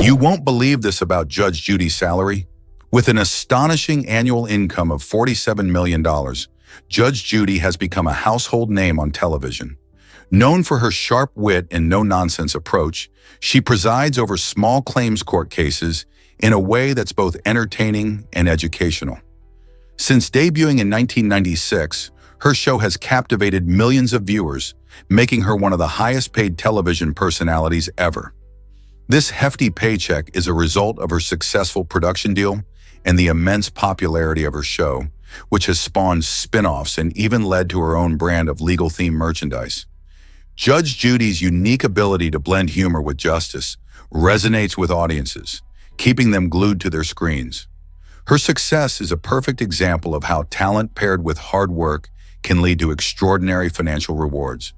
You won't believe this about Judge Judy's salary. With an astonishing annual income of $47 million, Judge Judy has become a household name on television. Known for her sharp wit and no-nonsense approach, she presides over small claims court cases in a way that's both entertaining and educational. Since debuting in 1996, her show has captivated millions of viewers, making her one of the highest-paid television personalities ever. This hefty paycheck is a result of her successful production deal and the immense popularity of her show, which has spawned spin-offs and even led to her own brand of legal-themed merchandise. Judge Judy's unique ability to blend humor with justice resonates with audiences, keeping them glued to their screens. Her success is a perfect example of how talent paired with hard work can lead to extraordinary financial rewards.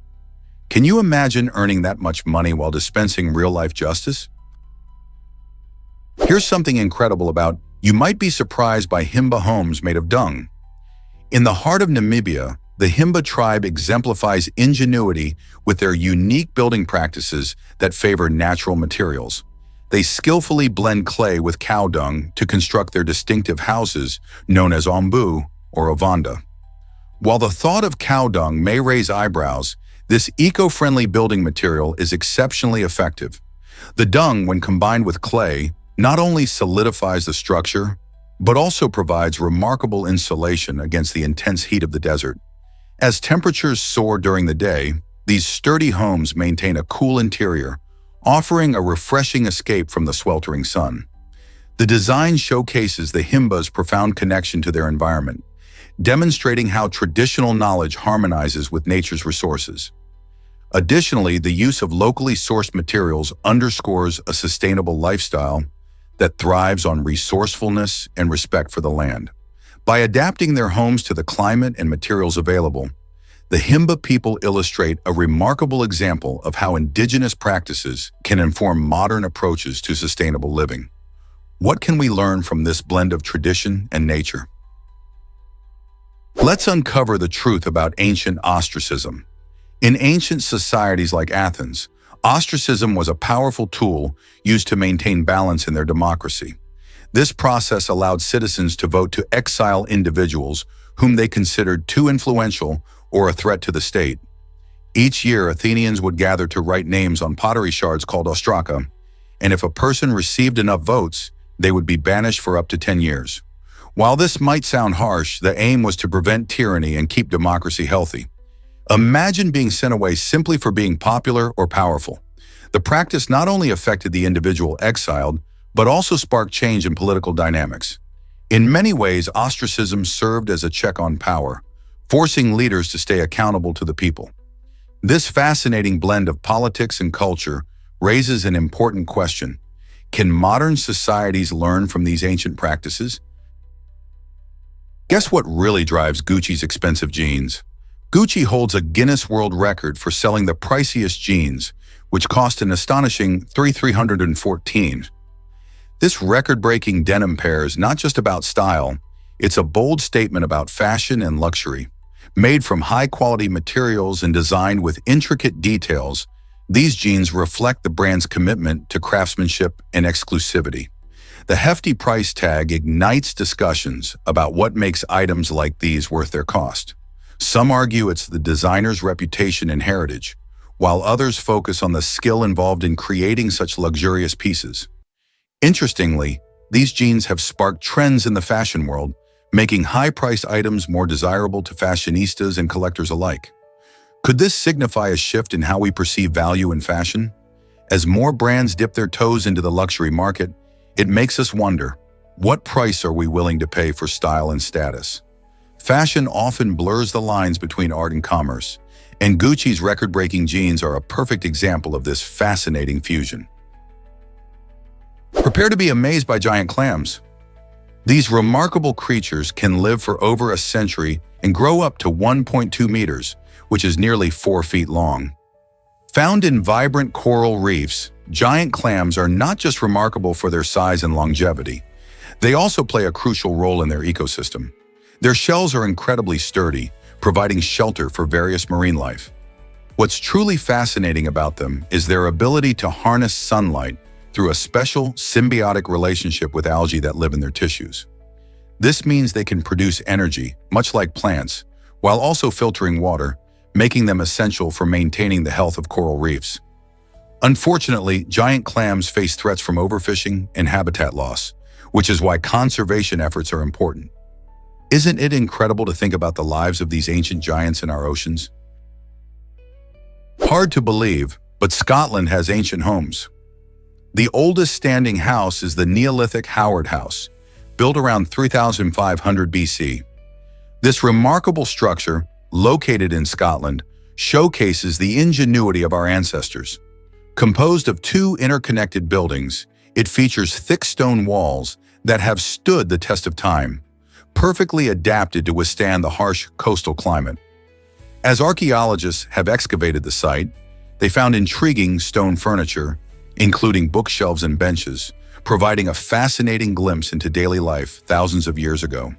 Can you imagine earning that much money while dispensing real-life justice? Here's something incredible about you might be surprised by Himba homes made of dung. In the heart of Namibia, the Himba tribe exemplifies ingenuity with their unique building practices that favor natural materials. They skillfully blend clay with cow dung to construct their distinctive houses known as ombu or ovanda. While the thought of cow dung may raise eyebrows, this eco-friendly building material is exceptionally effective. The dung, when combined with clay, not only solidifies the structure, but also provides remarkable insulation against the intense heat of the desert. As temperatures soar during the day, these sturdy homes maintain a cool interior, offering a refreshing escape from the sweltering sun. The design showcases the Himba's profound connection to their environment, demonstrating how traditional knowledge harmonizes with nature's resources. Additionally, the use of locally sourced materials underscores a sustainable lifestyle that thrives on resourcefulness and respect for the land. By adapting their homes to the climate and materials available, the Himba people illustrate a remarkable example of how indigenous practices can inform modern approaches to sustainable living. What can we learn from this blend of tradition and nature? Let's uncover the truth about ancient ostracism. In ancient societies like Athens, ostracism was a powerful tool used to maintain balance in their democracy. This process allowed citizens to vote to exile individuals whom they considered too influential or a threat to the state. Each year, Athenians would gather to write names on pottery shards called ostraka, and if a person received enough votes, they would be banished for up to 10 years. While this might sound harsh, the aim was to prevent tyranny and keep democracy healthy. Imagine being sent away simply for being popular or powerful. The practice not only affected the individual exiled, but also sparked change in political dynamics. In many ways, ostracism served as a check on power, forcing leaders to stay accountable to the people. This fascinating blend of politics and culture raises an important question. Can modern societies learn from these ancient practices? Guess what really drives Gucci's expensive jeans? Gucci holds a Guinness World Record for selling the priciest jeans, which cost an astonishing $314. This record-breaking denim pair is not just about style, it's a bold statement about fashion and luxury. Made from high-quality materials and designed with intricate details, these jeans reflect the brand's commitment to craftsmanship and exclusivity. The hefty price tag ignites discussions about what makes items like these worth their cost. Some argue it's the designer's reputation and heritage, while others focus on the skill involved in creating such luxurious pieces. Interestingly, these jeans have sparked trends in the fashion world, making high-priced items more desirable to fashionistas and collectors alike. Could this signify a shift in how we perceive value in fashion? As more brands dip their toes into the luxury market, it makes us wonder, what price are we willing to pay for style and status? Fashion often blurs the lines between art and commerce, and Gucci's record-breaking jeans are a perfect example of this fascinating fusion. Prepare to be amazed by giant clams. These remarkable creatures can live for over a century and grow up to 1.2 meters, which is nearly 4 feet long. Found in vibrant coral reefs, giant clams are not just remarkable for their size and longevity. They also play a crucial role in their ecosystem. Their shells are incredibly sturdy, providing shelter for various marine life. What's truly fascinating about them is their ability to harness sunlight, through a special symbiotic relationship with algae that live in their tissues. This means they can produce energy, much like plants, while also filtering water, making them essential for maintaining the health of coral reefs. Unfortunately, giant clams face threats from overfishing and habitat loss, which is why conservation efforts are important. Isn't it incredible to think about the lives of these ancient giants in our oceans? Hard to believe, but Scotland has ancient homes. The oldest standing house is the Neolithic Howard House, built around 3500 BC. This remarkable structure, located in Scotland, showcases the ingenuity of our ancestors. Composed of two interconnected buildings, it features thick stone walls that have stood the test of time, perfectly adapted to withstand the harsh coastal climate. As archaeologists have excavated the site, they found intriguing stone furniture, including bookshelves and benches, providing a fascinating glimpse into daily life thousands of years ago.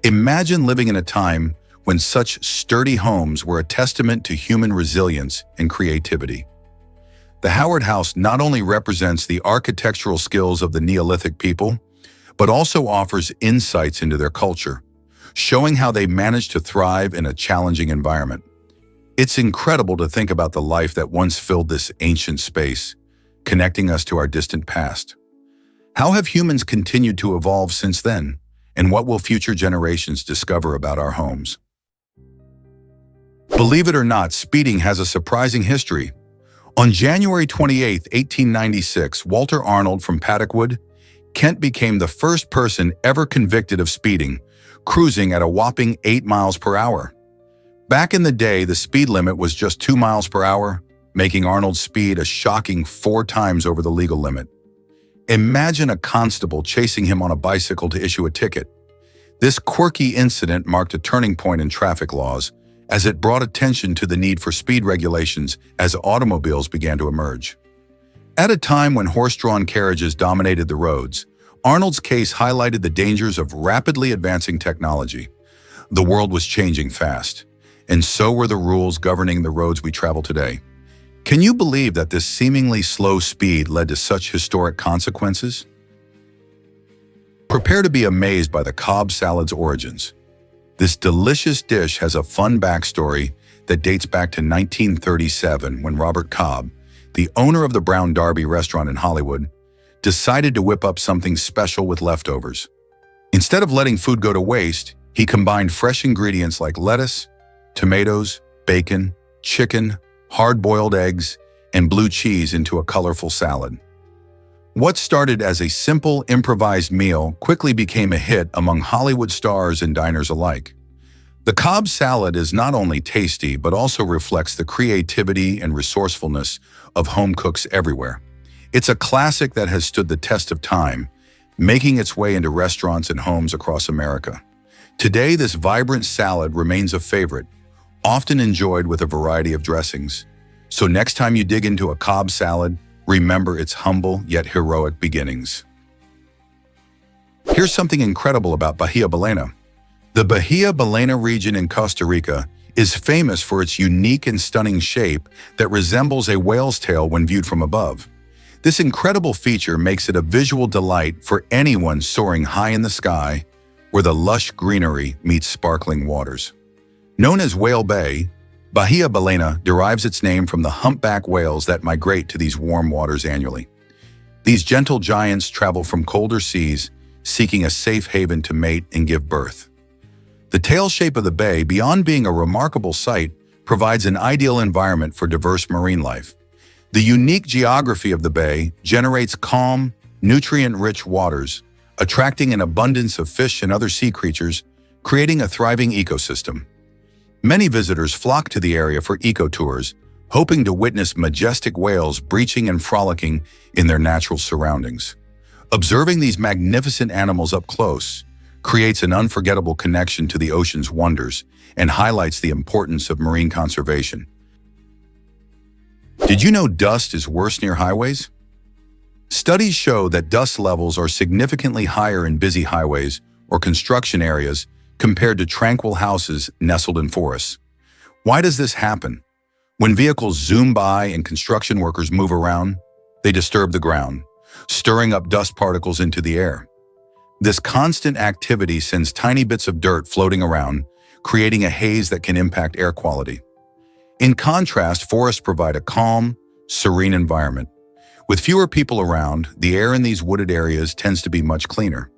Imagine living in a time when such sturdy homes were a testament to human resilience and creativity. The Howard House not only represents the architectural skills of the Neolithic people, but also offers insights into their culture, showing how they managed to thrive in a challenging environment. It's incredible to think about the life that once filled this ancient space, connecting us to our distant past. How have humans continued to evolve since then, and what will future generations discover about our homes? Believe it or not, speeding has a surprising history. On January 28, 1896, Walter Arnold from Paddockwood, Kent became the first person ever convicted of speeding, cruising at a whopping 8 miles per hour. Back in the day, the speed limit was just 2 miles per hour, making Arnold's speed a shocking 4 times over the legal limit. Imagine a constable chasing him on a bicycle to issue a ticket. This quirky incident marked a turning point in traffic laws, as it brought attention to the need for speed regulations as automobiles began to emerge. At a time when horse-drawn carriages dominated the roads, Arnold's case highlighted the dangers of rapidly advancing technology. The world was changing fast, and so were the rules governing the roads we travel today. Can you believe that this seemingly slow speed led to such historic consequences? Prepare to be amazed by the Cobb salad's origins. This delicious dish has a fun backstory that dates back to 1937 when Robert Cobb, the owner of the Brown Derby restaurant in Hollywood, decided to whip up something special with leftovers. Instead of letting food go to waste, he combined fresh ingredients like lettuce, tomatoes, bacon, chicken, hard-boiled eggs, and blue cheese into a colorful salad. What started as a simple, improvised meal quickly became a hit among Hollywood stars and diners alike. The Cobb salad is not only tasty, but also reflects the creativity and resourcefulness of home cooks everywhere. It's a classic that has stood the test of time, making its way into restaurants and homes across America. Today, this vibrant salad remains a favorite, often enjoyed with a variety of dressings. So next time you dig into a Cobb salad, remember its humble yet heroic beginnings. Here's something incredible about Bahia Ballena. The Bahia Ballena region in Costa Rica is famous for its unique and stunning shape that resembles a whale's tail when viewed from above. This incredible feature makes it a visual delight for anyone soaring high in the sky, where the lush greenery meets sparkling waters. Known as Whale Bay, Bahia Ballena derives its name from the humpback whales that migrate to these warm waters annually. These gentle giants travel from colder seas, seeking a safe haven to mate and give birth. The tail shape of the bay, beyond being a remarkable sight, provides an ideal environment for diverse marine life. The unique geography of the bay generates calm, nutrient-rich waters, attracting an abundance of fish and other sea creatures, creating a thriving ecosystem. Many visitors flock to the area for eco-tours, hoping to witness majestic whales breaching and frolicking in their natural surroundings. Observing these magnificent animals up close creates an unforgettable connection to the ocean's wonders and highlights the importance of marine conservation. Did you know dust is worse near highways? Studies show that dust levels are significantly higher in busy highways or construction areas compared to tranquil houses nestled in forests. Why does this happen? When vehicles zoom by and construction workers move around, they disturb the ground, stirring up dust particles into the air. This constant activity sends tiny bits of dirt floating around, creating a haze that can impact air quality. In contrast, forests provide a calm, serene environment. With fewer people around, the air in these wooded areas tends to be much cleaner.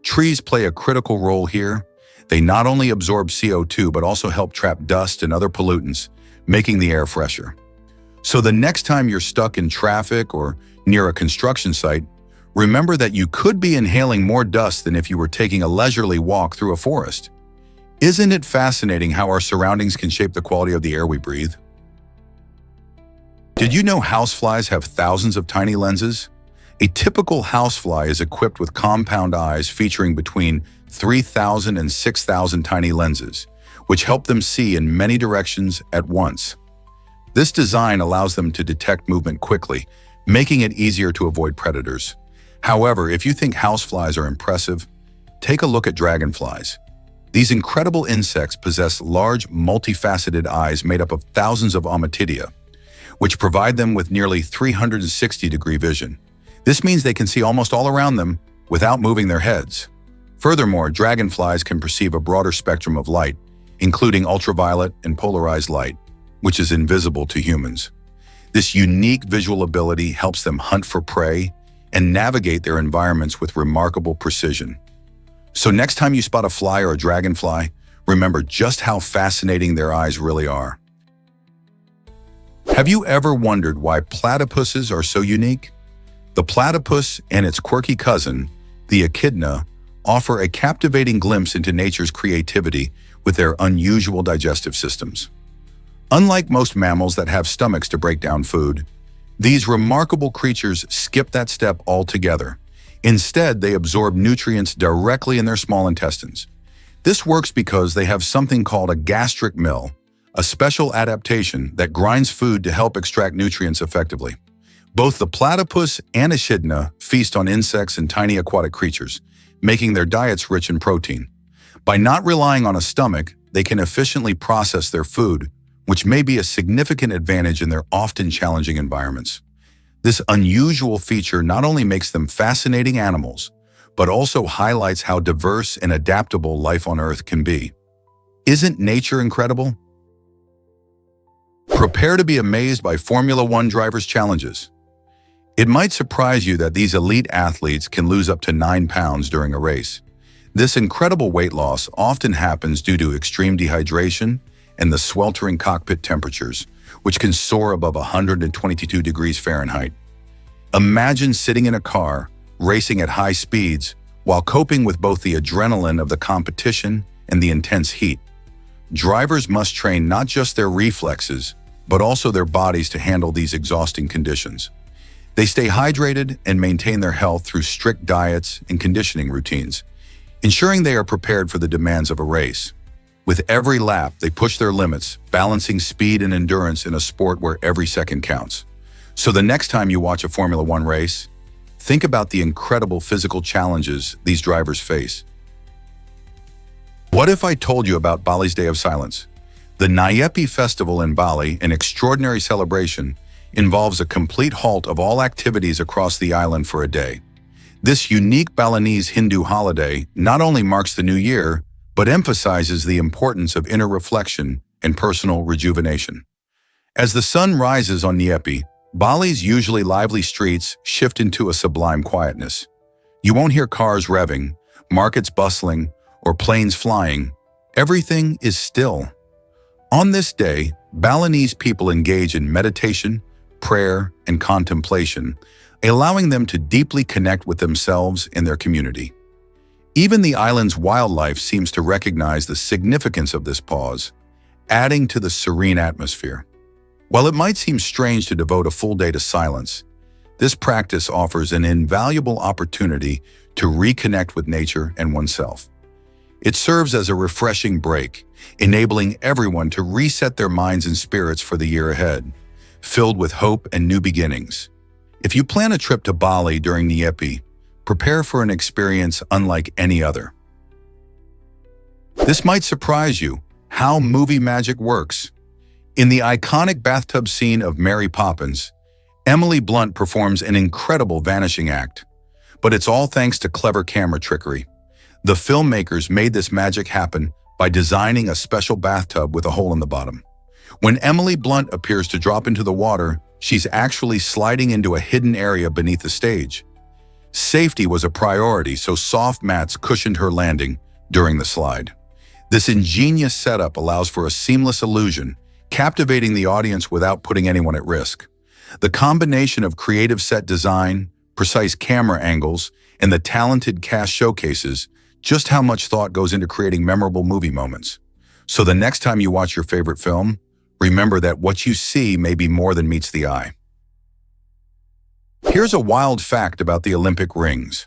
Trees play a critical role here. They not only absorb CO2 but also help trap dust and other pollutants, making the air fresher. So the next time you're stuck in traffic or near a construction site, remember that you could be inhaling more dust than if you were taking a leisurely walk through a forest. Isn't it fascinating how our surroundings can shape the quality of the air we breathe? Did you know houseflies have thousands of tiny lenses? A typical housefly is equipped with compound eyes featuring between 3,000 and 6,000 tiny lenses, which help them see in many directions at once. This design allows them to detect movement quickly, making it easier to avoid predators. However, if you think houseflies are impressive, take a look at dragonflies. These incredible insects possess large, multifaceted eyes made up of thousands of ommatidia, which provide them with nearly 360-degree vision. This means they can see almost all around them without moving their heads. Furthermore, dragonflies can perceive a broader spectrum of light, including ultraviolet and polarized light, which is invisible to humans. This unique visual ability helps them hunt for prey and navigate their environments with remarkable precision. So next time you spot a fly or a dragonfly, remember just how fascinating their eyes really are. Have you ever wondered why platypuses are so unique? The platypus and its quirky cousin, the echidna, offer a captivating glimpse into nature's creativity with their unusual digestive systems. Unlike most mammals that have stomachs to break down food, these remarkable creatures skip that step altogether. Instead, they absorb nutrients directly in their small intestines. This works because they have something called a gastric mill, a special adaptation that grinds food to help extract nutrients effectively. Both the platypus and echidna feast on insects and tiny aquatic creatures, making their diets rich in protein. By not relying on a stomach, they can efficiently process their food, which may be a significant advantage in their often challenging environments. This unusual feature not only makes them fascinating animals, but also highlights how diverse and adaptable life on Earth can be. Isn't nature incredible? Prepare to be amazed by Formula One drivers' challenges. It might surprise you that these elite athletes can lose up to 9 pounds during a race. This incredible weight loss often happens due to extreme dehydration and the sweltering cockpit temperatures, which can soar above 122 degrees Fahrenheit. Imagine sitting in a car, racing at high speeds, while coping with both the adrenaline of the competition and the intense heat. Drivers must train not just their reflexes, but also their bodies to handle these exhausting conditions. They stay hydrated and maintain their health through strict diets and conditioning routines, ensuring they are prepared for the demands of a race. With every lap, they push their limits, balancing speed and endurance in a sport where every second counts. So the next time you watch a Formula One race, think about the incredible physical challenges these drivers face. What if I told you about Bali's Day of Silence? The Nyepi Festival in Bali, an extraordinary celebration, involves a complete halt of all activities across the island for a day. This unique Balinese Hindu holiday not only marks the new year, but emphasizes the importance of inner reflection and personal rejuvenation. As the sun rises on Nyepi, Bali's usually lively streets shift into a sublime quietness. You won't hear cars revving, markets bustling, or planes flying. Everything is still. On this day, Balinese people engage in meditation, prayer, and contemplation, allowing them to deeply connect with themselves and their community. Even the island's wildlife seems to recognize the significance of this pause, adding to the serene atmosphere. While it might seem strange to devote a full day to silence, this practice offers an invaluable opportunity to reconnect with nature and oneself. It serves as a refreshing break, enabling everyone to reset their minds and spirits for the year ahead, filled with hope and new beginnings. If you plan a trip to Bali during Nyepi, prepare for an experience unlike any other. This might surprise you, how movie magic works. In the iconic bathtub scene of Mary Poppins, Emily Blunt performs an incredible vanishing act, but it's all thanks to clever camera trickery. The filmmakers made this magic happen by designing a special bathtub with a hole in the bottom. When Emily Blunt appears to drop into the water, she's actually sliding into a hidden area beneath the stage. Safety was a priority, so soft mats cushioned her landing during the slide. This ingenious setup allows for a seamless illusion, captivating the audience without putting anyone at risk. The combination of creative set design, precise camera angles, and the talented cast showcases just how much thought goes into creating memorable movie moments. So the next time you watch your favorite film, remember that what you see may be more than meets the eye. Here's a wild fact about the Olympic rings.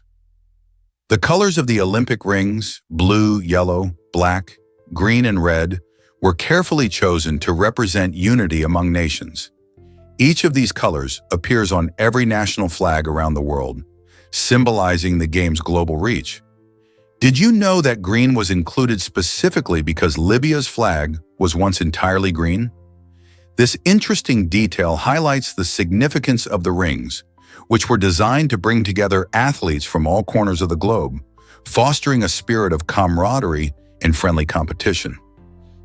The colors of the Olympic rings, blue, yellow, black, green, and red, were carefully chosen to represent unity among nations. Each of these colors appears on every national flag around the world, symbolizing the game's global reach. Did you know that green was included specifically because Libya's flag was once entirely green? This interesting detail highlights the significance of the rings, which were designed to bring together athletes from all corners of the globe, fostering a spirit of camaraderie and friendly competition.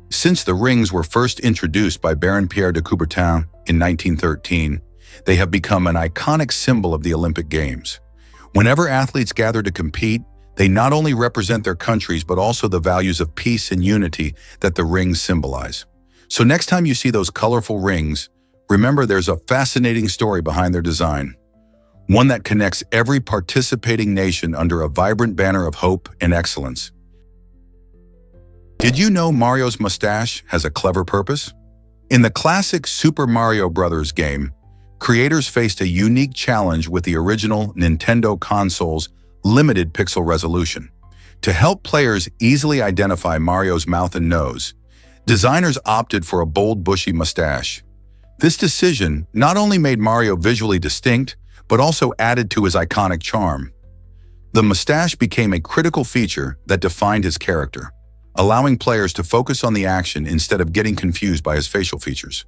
Since the rings were first introduced by Baron Pierre de Coubertin in 1913, they have become an iconic symbol of the Olympic Games. Whenever athletes gather to compete, they not only represent their countries but also the values of peace and unity that the rings symbolize. So next time you see those colorful rings, remember there's a fascinating story behind their design, one that connects every participating nation under a vibrant banner of hope and excellence. Did you know Mario's mustache has a clever purpose? In the classic Super Mario Bros. Game, creators faced a unique challenge with the original Nintendo console's limited pixel resolution. To help players easily identify Mario's mouth and nose, designers opted for a bold, bushy mustache. This decision not only made Mario visually distinct, but also added to his iconic charm. The mustache became a critical feature that defined his character, allowing players to focus on the action instead of getting confused by his facial features.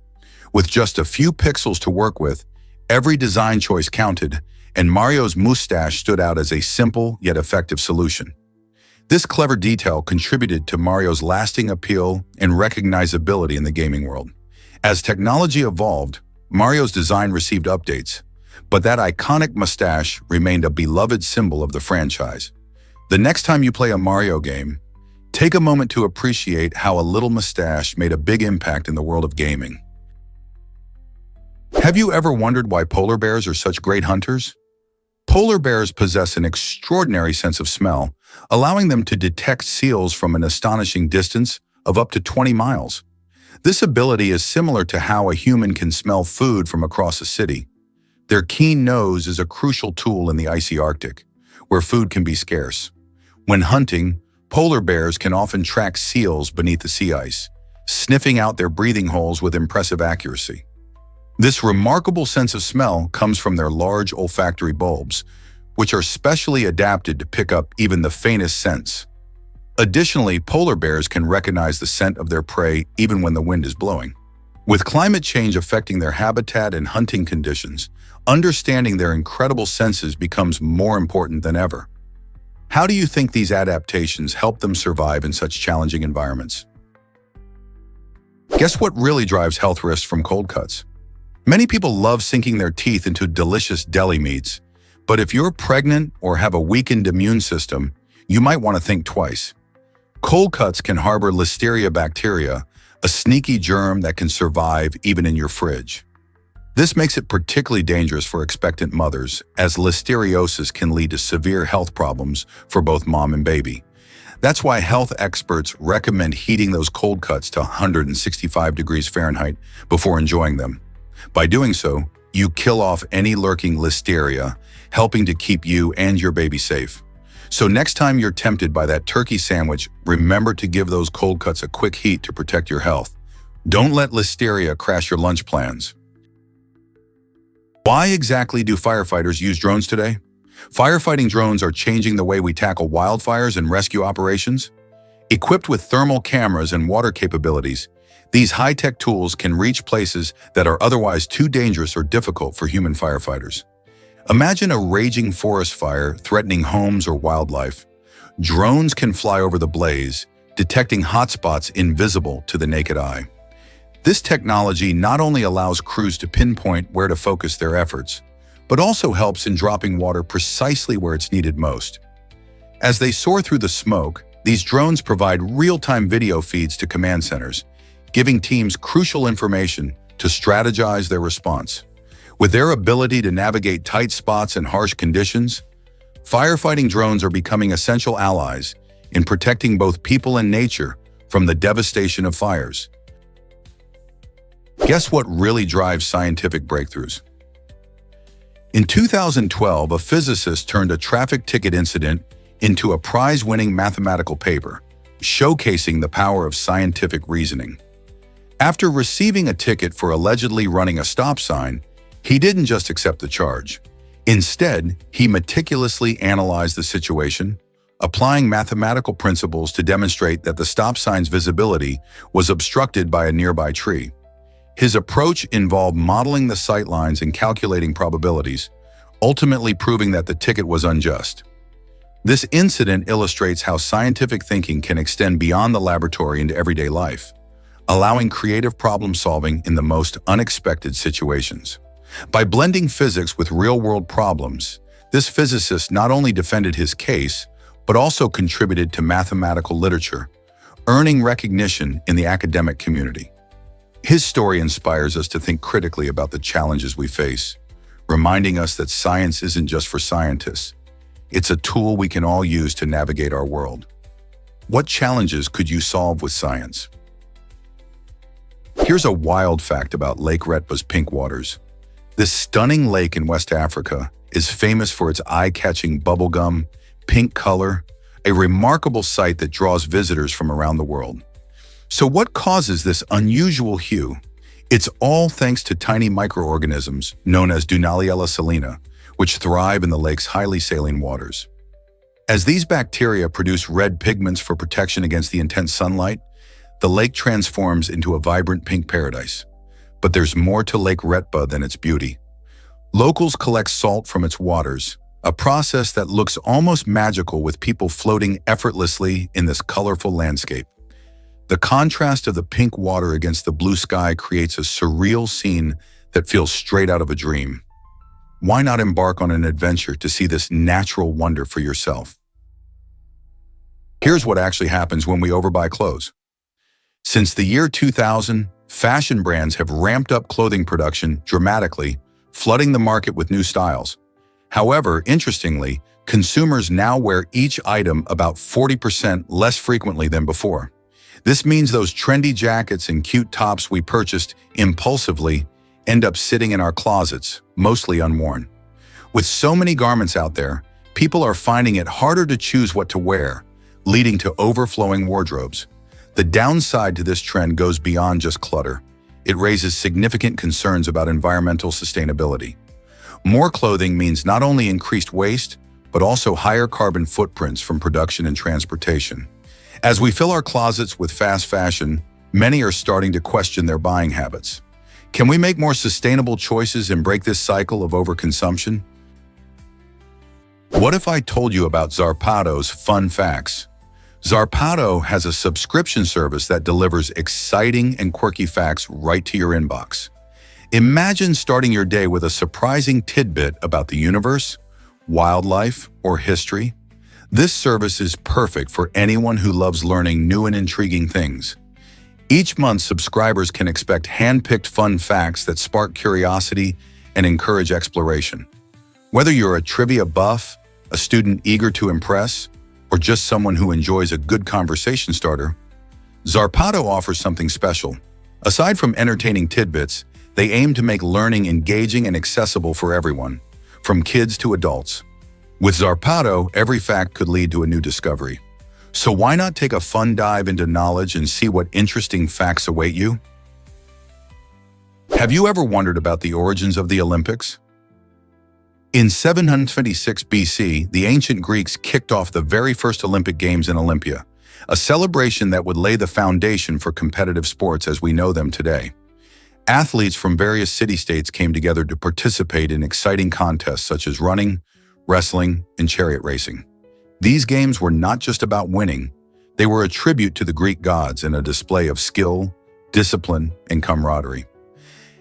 With just a few pixels to work with, every design choice counted, and Mario's mustache stood out as a simple yet effective solution. This clever detail contributed to Mario's lasting appeal and recognizability in the gaming world. As technology evolved, Mario's design received updates, but that iconic mustache remained a beloved symbol of the franchise. The next time you play a Mario game, take a moment to appreciate how a little mustache made a big impact in the world of gaming. Have you ever wondered why polar bears are such great hunters? Polar bears possess an extraordinary sense of smell, allowing them to detect seals from an astonishing distance of up to 20 miles. This ability is similar to how a human can smell food from across a city. Their keen nose is a crucial tool in the icy Arctic, where food can be scarce. When hunting, polar bears can often track seals beneath the sea ice, sniffing out their breathing holes with impressive accuracy. This remarkable sense of smell comes from their large olfactory bulbs, which are specially adapted to pick up even the faintest scents. Additionally, polar bears can recognize the scent of their prey even when the wind is blowing. With climate change affecting their habitat and hunting conditions, understanding their incredible senses becomes more important than ever. How do you think these adaptations help them survive in such challenging environments? Guess what really drives health risks from cold cuts? Many people love sinking their teeth into delicious deli meats, but if you're pregnant or have a weakened immune system, you might want to think twice. Cold cuts can harbor Listeria bacteria, a sneaky germ that can survive even in your fridge. This makes it particularly dangerous for expectant mothers, as listeriosis can lead to severe health problems for both mom and baby. That's why health experts recommend heating those cold cuts to 165 degrees Fahrenheit before enjoying them. By doing so, you kill off any lurking listeria, helping to keep you and your baby safe. So next time you're tempted by that turkey sandwich, remember to give those cold cuts a quick heat to protect your health. Don't let listeria crash your lunch plans. Why exactly do firefighters use drones today? Firefighting drones are changing the way we tackle wildfires and rescue operations. Equipped with thermal cameras and water capabilities, these high-tech tools can reach places that are otherwise too dangerous or difficult for human firefighters. Imagine a raging forest fire threatening homes or wildlife. Drones can fly over the blaze, detecting hotspots invisible to the naked eye. This technology not only allows crews to pinpoint where to focus their efforts, but also helps in dropping water precisely where it's needed most. As they soar through the smoke, these drones provide real-time video feeds to command centers, giving teams crucial information to strategize their response. With their ability to navigate tight spots and harsh conditions, firefighting drones are becoming essential allies in protecting both people and nature from the devastation of fires. Guess what really drives scientific breakthroughs? In 2012, a physicist turned a traffic ticket incident into a prize-winning mathematical paper, showcasing the power of scientific reasoning. After receiving a ticket for allegedly running a stop sign, he didn't just accept the charge. Instead, he meticulously analyzed the situation, applying mathematical principles to demonstrate that the stop sign's visibility was obstructed by a nearby tree. His approach involved modeling the sightlines and calculating probabilities, ultimately proving that the ticket was unjust. This incident illustrates how scientific thinking can extend beyond the laboratory into everyday life, allowing creative problem-solving in the most unexpected situations. By blending physics with real-world problems, this physicist not only defended his case, but also contributed to mathematical literature, earning recognition in the academic community. His story inspires us to think critically about the challenges we face, reminding us that science isn't just for scientists. It's a tool we can all use to navigate our world. What challenges could you solve with science? Here's a wild fact about Lake Retba's pink waters. This stunning lake in West Africa is famous for its eye-catching bubblegum, pink color, a remarkable sight that draws visitors from around the world. So what causes this unusual hue? It's all thanks to tiny microorganisms known as Dunaliella salina, which thrive in the lake's highly saline waters. As these bacteria produce red pigments for protection against the intense sunlight, the lake transforms into a vibrant pink paradise. But there's more to Lake Retba than its beauty. Locals collect salt from its waters, a process that looks almost magical with people floating effortlessly in this colorful landscape. The contrast of the pink water against the blue sky creates a surreal scene that feels straight out of a dream. Why not embark on an adventure to see this natural wonder for yourself? Here's what actually happens when we overbuy clothes. Since the year 2000, fashion brands have ramped up clothing production dramatically, flooding the market with new styles. However, interestingly, consumers now wear each item about 40% less frequently than before. This means those trendy jackets and cute tops we purchased impulsively end up sitting in our closets, mostly unworn. With so many garments out there, people are finding it harder to choose what to wear, leading to overflowing wardrobes. The downside to this trend goes beyond just clutter. It raises significant concerns about environmental sustainability. More clothing means not only increased waste, but also higher carbon footprints from production and transportation. As we fill our closets with fast fashion, many are starting to question their buying habits. Can we make more sustainable choices and break this cycle of overconsumption? What if I told you about Zarpado's fun facts? Zarpado has a subscription service that delivers exciting and quirky facts right to your inbox. Imagine starting your day with a surprising tidbit about the universe, wildlife, or history. This service is perfect for anyone who loves learning new and intriguing things. Each month, subscribers can expect hand-picked fun facts that spark curiosity and encourage exploration. Whether you're a trivia buff, a student eager to impress, or just someone who enjoys a good conversation starter, Zarpado offers something special. Aside from entertaining tidbits, they aim to make learning engaging and accessible for everyone, from kids to adults. With Zarpado, every fact could lead to a new discovery. So why not take a fun dive into knowledge and see what interesting facts await you? Have you ever wondered about the origins of the Olympics? In 726 BC, the ancient Greeks kicked off the very first Olympic Games in Olympia, a celebration that would lay the foundation for competitive sports as we know them today. Athletes from various city-states came together to participate in exciting contests such as running, wrestling, and chariot racing. These games were not just about winning, they were a tribute to the Greek gods and a display of skill, discipline, and camaraderie.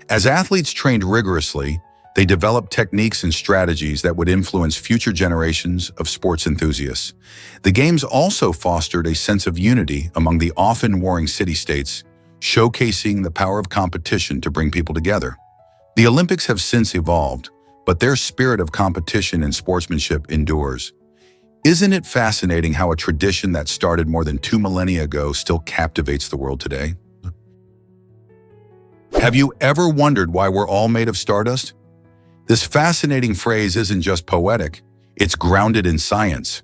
As athletes trained rigorously, they developed techniques and strategies that would influence future generations of sports enthusiasts. The games also fostered a sense of unity among the often warring city-states, showcasing the power of competition to bring people together. The Olympics have since evolved, but their spirit of competition and sportsmanship endures. Isn't it fascinating how a tradition that started more than 2 millennia ago still captivates the world today? Have you ever wondered why we're all made of stardust? This fascinating phrase isn't just poetic, it's grounded in science.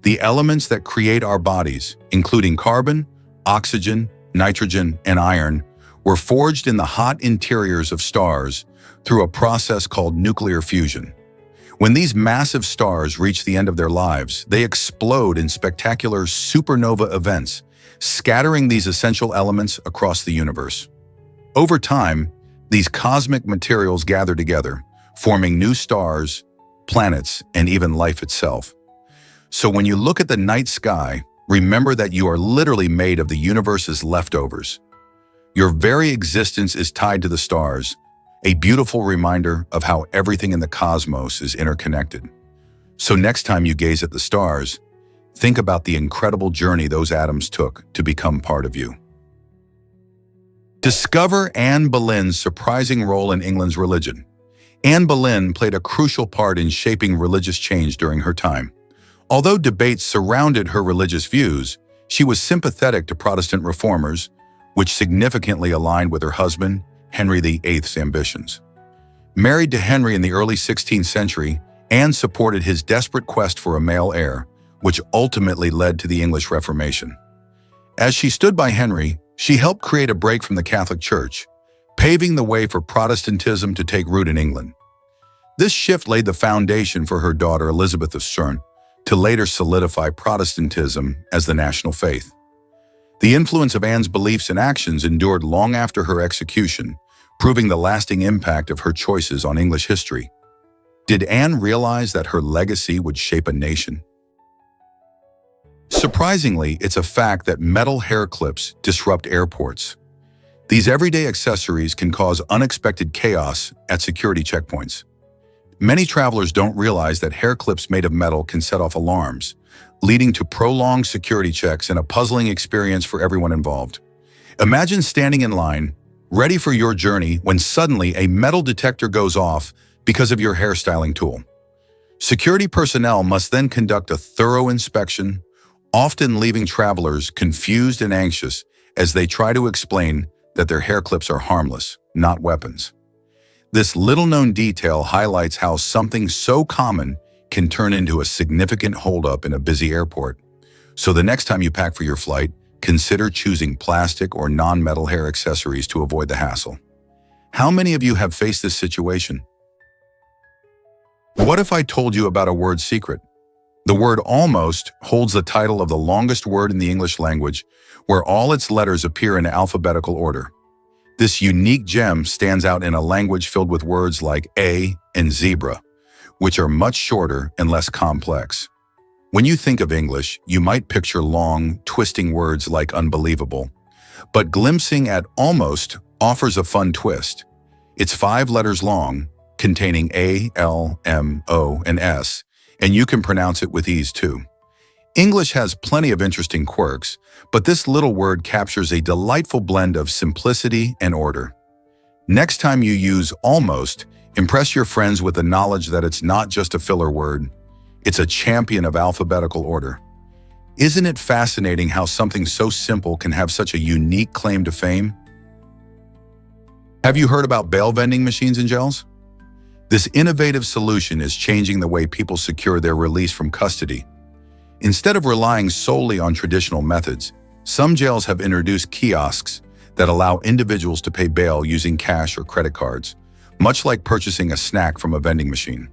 The elements that create our bodies, including carbon, oxygen, nitrogen, and iron, were forged in the hot interiors of stars through a process called nuclear fusion. When these massive stars reach the end of their lives, they explode in spectacular supernova events, scattering these essential elements across the universe. Over time, these cosmic materials gather together, forming new stars, planets, and even life itself. So when you look at the night sky, remember that you are literally made of the universe's leftovers. Your very existence is tied to the stars, a beautiful reminder of how everything in the cosmos is interconnected. So next time you gaze at the stars, think about the incredible journey those atoms took to become part of you. Discover Anne Boleyn's surprising role in England's religion. Anne Boleyn played a crucial part in shaping religious change during her time. Although debates surrounded her religious views, she was sympathetic to Protestant reformers, which significantly aligned with her husband, Henry VIII's ambitions. Married to Henry in the early 16th century, Anne supported his desperate quest for a male heir, which ultimately led to the English Reformation. As she stood by Henry, she helped create a break from the Catholic Church, paving the way for Protestantism to take root in England. This shift laid the foundation for her daughter Elizabeth of Cerne to later solidify Protestantism as the national faith. The influence of Anne's beliefs and actions endured long after her execution, proving the lasting impact of her choices on English history. Did Anne realize that her legacy would shape a nation? Surprisingly, it's a fact that metal hair clips disrupt airports. These everyday accessories can cause unexpected chaos at security checkpoints. Many travelers don't realize that hair clips made of metal can set off alarms, leading to prolonged security checks and a puzzling experience for everyone involved. Imagine standing in line, ready for your journey, when suddenly a metal detector goes off because of your hairstyling tool. Security personnel must then conduct a thorough inspection, often leaving travelers confused and anxious as they try to explain that their hair clips are harmless, not weapons. This little-known detail highlights how something so common can turn into a significant holdup in a busy airport. So the next time you pack for your flight, consider choosing plastic or non-metal hair accessories to avoid the hassle. How many of you have faced this situation? What if I told you about a word secret? The word almost holds the title of the longest word in the English language, where all its letters appear in alphabetical order. This unique gem stands out in a language filled with words like a and zebra, which are much shorter and less complex. When you think of English, you might picture long, twisting words like unbelievable. But glimpsing at almost offers a fun twist. It's 5 letters long, containing A, L, M, O, and S, and you can pronounce it with ease too. English has plenty of interesting quirks, but this little word captures a delightful blend of simplicity and order. Next time you use almost, impress your friends with the knowledge that it's not just a filler word, it's a champion of alphabetical order. Isn't it fascinating how something so simple can have such a unique claim to fame? Have you heard about bail vending machines and jails? This innovative solution is changing the way people secure their release from custody. Instead of relying solely on traditional methods, some jails have introduced kiosks that allow individuals to pay bail using cash or credit cards, much like purchasing a snack from a vending machine.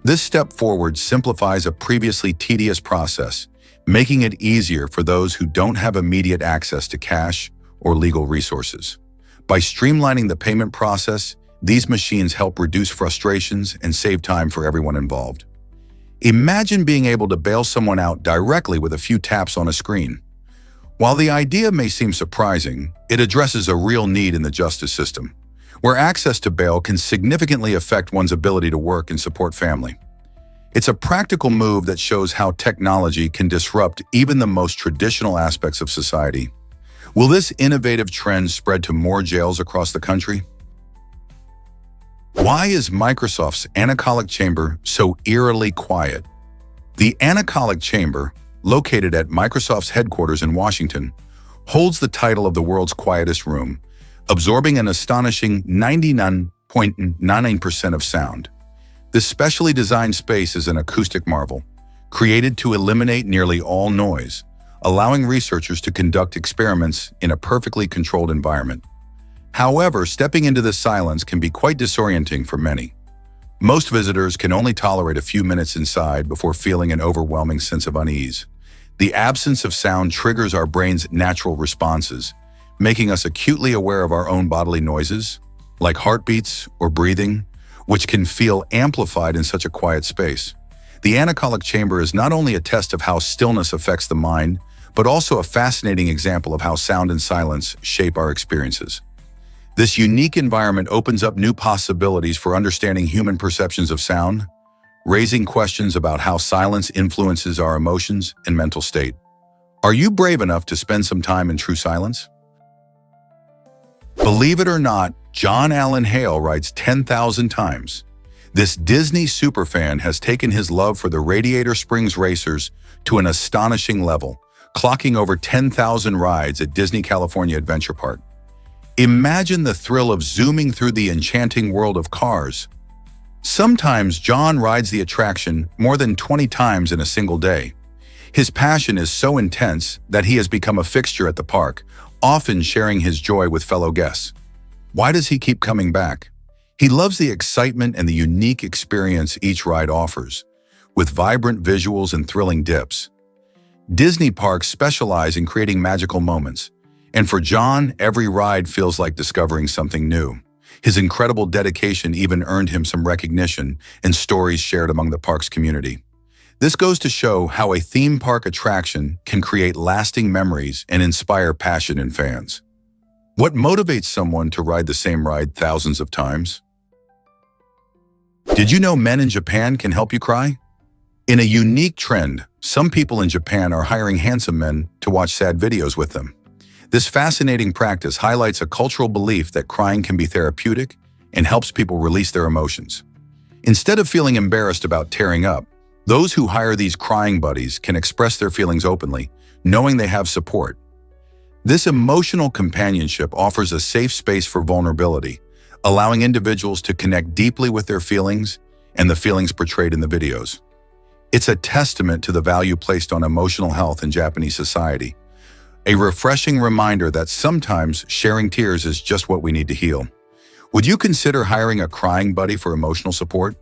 This step forward simplifies a previously tedious process, making it easier for those who don't have immediate access to cash or legal resources. By streamlining the payment process, these machines help reduce frustrations and save time for everyone involved. Imagine being able to bail someone out directly with a few taps on a screen. While the idea may seem surprising, it addresses a real need in the justice system, where access to bail can significantly affect one's ability to work and support family. It's a practical move that shows how technology can disrupt even the most traditional aspects of society. Will this innovative trend spread to more jails across the country? Why is Microsoft's anechoic chamber so eerily quiet? The anechoic chamber, located at Microsoft's headquarters in Washington, holds the title of the world's quietest room, absorbing an astonishing 99.99% of sound. This specially designed space is an acoustic marvel, created to eliminate nearly all noise, allowing researchers to conduct experiments in a perfectly controlled environment. However, stepping into this silence can be quite disorienting for many. Most visitors can only tolerate a few minutes inside before feeling an overwhelming sense of unease. The absence of sound triggers our brain's natural responses, making us acutely aware of our own bodily noises, like heartbeats or breathing, which can feel amplified in such a quiet space. The anechoic chamber is not only a test of how stillness affects the mind, but also a fascinating example of how sound and silence shape our experiences. This unique environment opens up new possibilities for understanding human perceptions of sound, raising questions about how silence influences our emotions and mental state. Are you brave enough to spend some time in true silence? Believe it or not, John Allen Hale writes 10,000 times. This Disney superfan has taken his love for the Radiator Springs Racers to an astonishing level, clocking over 10,000 rides at Disney California Adventure Park. Imagine the thrill of zooming through the enchanting world of cars. Sometimes John rides the attraction more than 20 times in a single day. His passion is so intense that he has become a fixture at the park, often sharing his joy with fellow guests. Why does he keep coming back? He loves the excitement and the unique experience each ride offers, with vibrant visuals and thrilling dips. Disney parks specialize in creating magical moments, and for John, every ride feels like discovering something new. His incredible dedication even earned him some recognition and stories shared among the park's community. This goes to show how a theme park attraction can create lasting memories and inspire passion in fans. What motivates someone to ride the same ride thousands of times? Did you know men in Japan can help you cry? In a unique trend, some people in Japan are hiring handsome men to watch sad videos with them. This fascinating practice highlights a cultural belief that crying can be therapeutic and helps people release their emotions. Instead of feeling embarrassed about tearing up, those who hire these crying buddies can express their feelings openly, knowing they have support. This emotional companionship offers a safe space for vulnerability, allowing individuals to connect deeply with their feelings and the feelings portrayed in the videos. It's a testament to the value placed on emotional health in Japanese society, a refreshing reminder that sometimes sharing tears is just what we need to heal. Would you consider hiring a crying buddy for emotional support?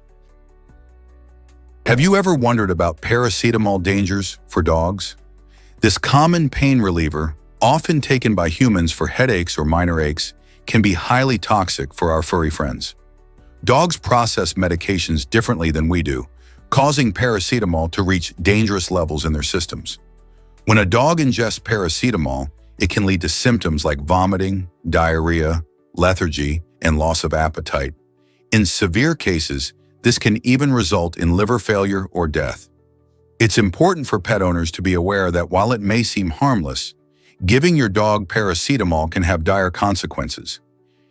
Have you ever wondered about paracetamol dangers for dogs? This common pain reliever, often taken by humans for headaches or minor aches, can be highly toxic for our furry friends. Dogs process medications differently than we do, causing paracetamol to reach dangerous levels in their systems. When a dog ingests paracetamol, it can lead to symptoms like vomiting, diarrhea, lethargy, and loss of appetite. In severe cases, this can even result in liver failure or death. It's important for pet owners to be aware that while it may seem harmless, giving your dog paracetamol can have dire consequences.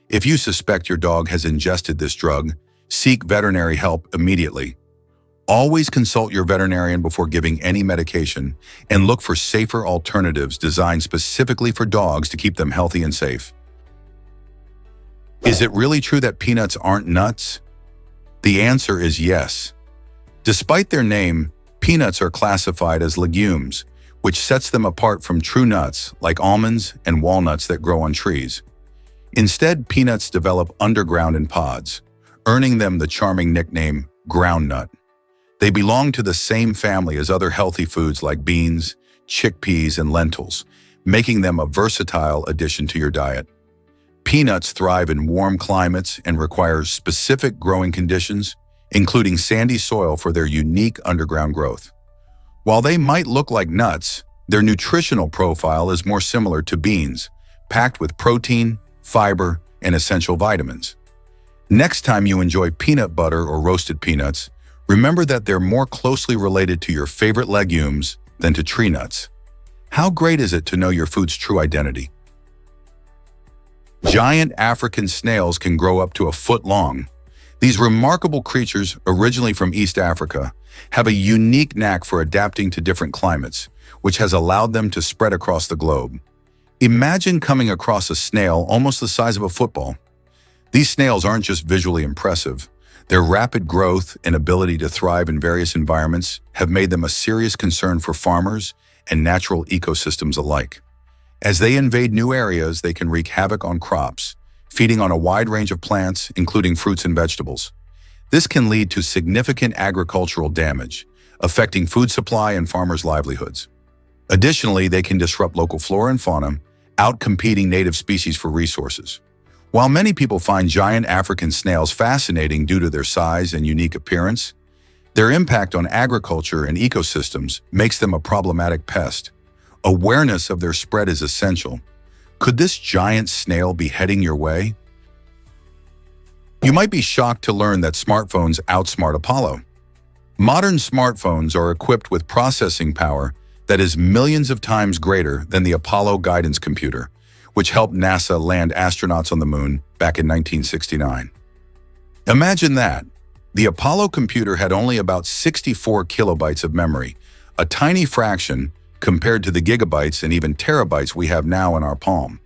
If you suspect your dog has ingested this drug, seek veterinary help immediately. Always consult your veterinarian before giving any medication and look for safer alternatives designed specifically for dogs to keep them healthy and safe. Is it really true that peanuts aren't nuts? The answer is yes. Despite their name, peanuts are classified as legumes, which sets them apart from true nuts like almonds and walnuts that grow on trees. Instead, peanuts develop underground in pods, earning them the charming nickname groundnut. They belong to the same family as other healthy foods like beans, chickpeas, and lentils, making them a versatile addition to your diet. Peanuts thrive in warm climates and require specific growing conditions, including sandy soil for their unique underground growth. While they might look like nuts, their nutritional profile is more similar to beans, packed with protein, fiber, and essential vitamins. Next time you enjoy peanut butter or roasted peanuts, remember that they're more closely related to your favorite legumes than to tree nuts. How great is it to know your food's true identity? Giant African snails can grow up to a foot long. These remarkable creatures, originally from East Africa, have a unique knack for adapting to different climates, which has allowed them to spread across the globe. Imagine coming across a snail almost the size of a football. These snails aren't just visually impressive. Their rapid growth and ability to thrive in various environments have made them a serious concern for farmers and natural ecosystems alike. As they invade new areas, they can wreak havoc on crops, feeding on a wide range of plants, including fruits and vegetables. This can lead to significant agricultural damage, affecting food supply and farmers' livelihoods. Additionally, they can disrupt local flora and fauna, outcompeting native species for resources. While many people find giant African snails fascinating due to their size and unique appearance, their impact on agriculture and ecosystems makes them a problematic pest. Awareness of their spread is essential. Could this giant snail be heading your way? You might be shocked to learn that smartphones outsmart Apollo. Modern smartphones are equipped with processing power that is millions of times greater than the Apollo guidance computer, which helped NASA land astronauts on the moon back in 1969. Imagine that. The Apollo computer had only about 64 kilobytes of memory, a tiny fraction compared to the gigabytes and even terabytes we have now in our palm.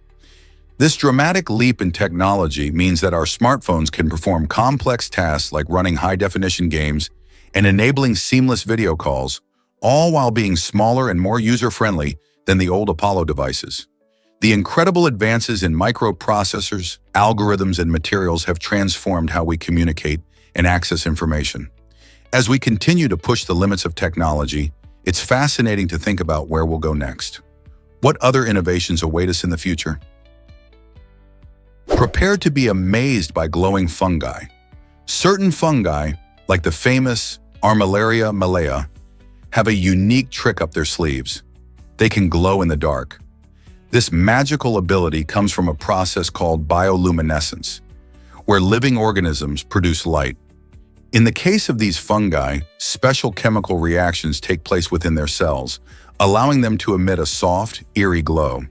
This dramatic leap in technology means that our smartphones can perform complex tasks like running high-definition games and enabling seamless video calls, all while being smaller and more user-friendly than the old Apollo devices. The incredible advances in microprocessors, algorithms, and materials have transformed how we communicate and access information. As we continue to push the limits of technology, it's fascinating to think about where we'll go next. What other innovations await us in the future? Prepare to be amazed by glowing fungi. Certain fungi, like the famous Armillaria malea, have a unique trick up their sleeves. They can glow in the dark. This magical ability comes from a process called bioluminescence, where living organisms produce light. In the case of these fungi, special chemical reactions take place within their cells, allowing them to emit a soft, eerie glow.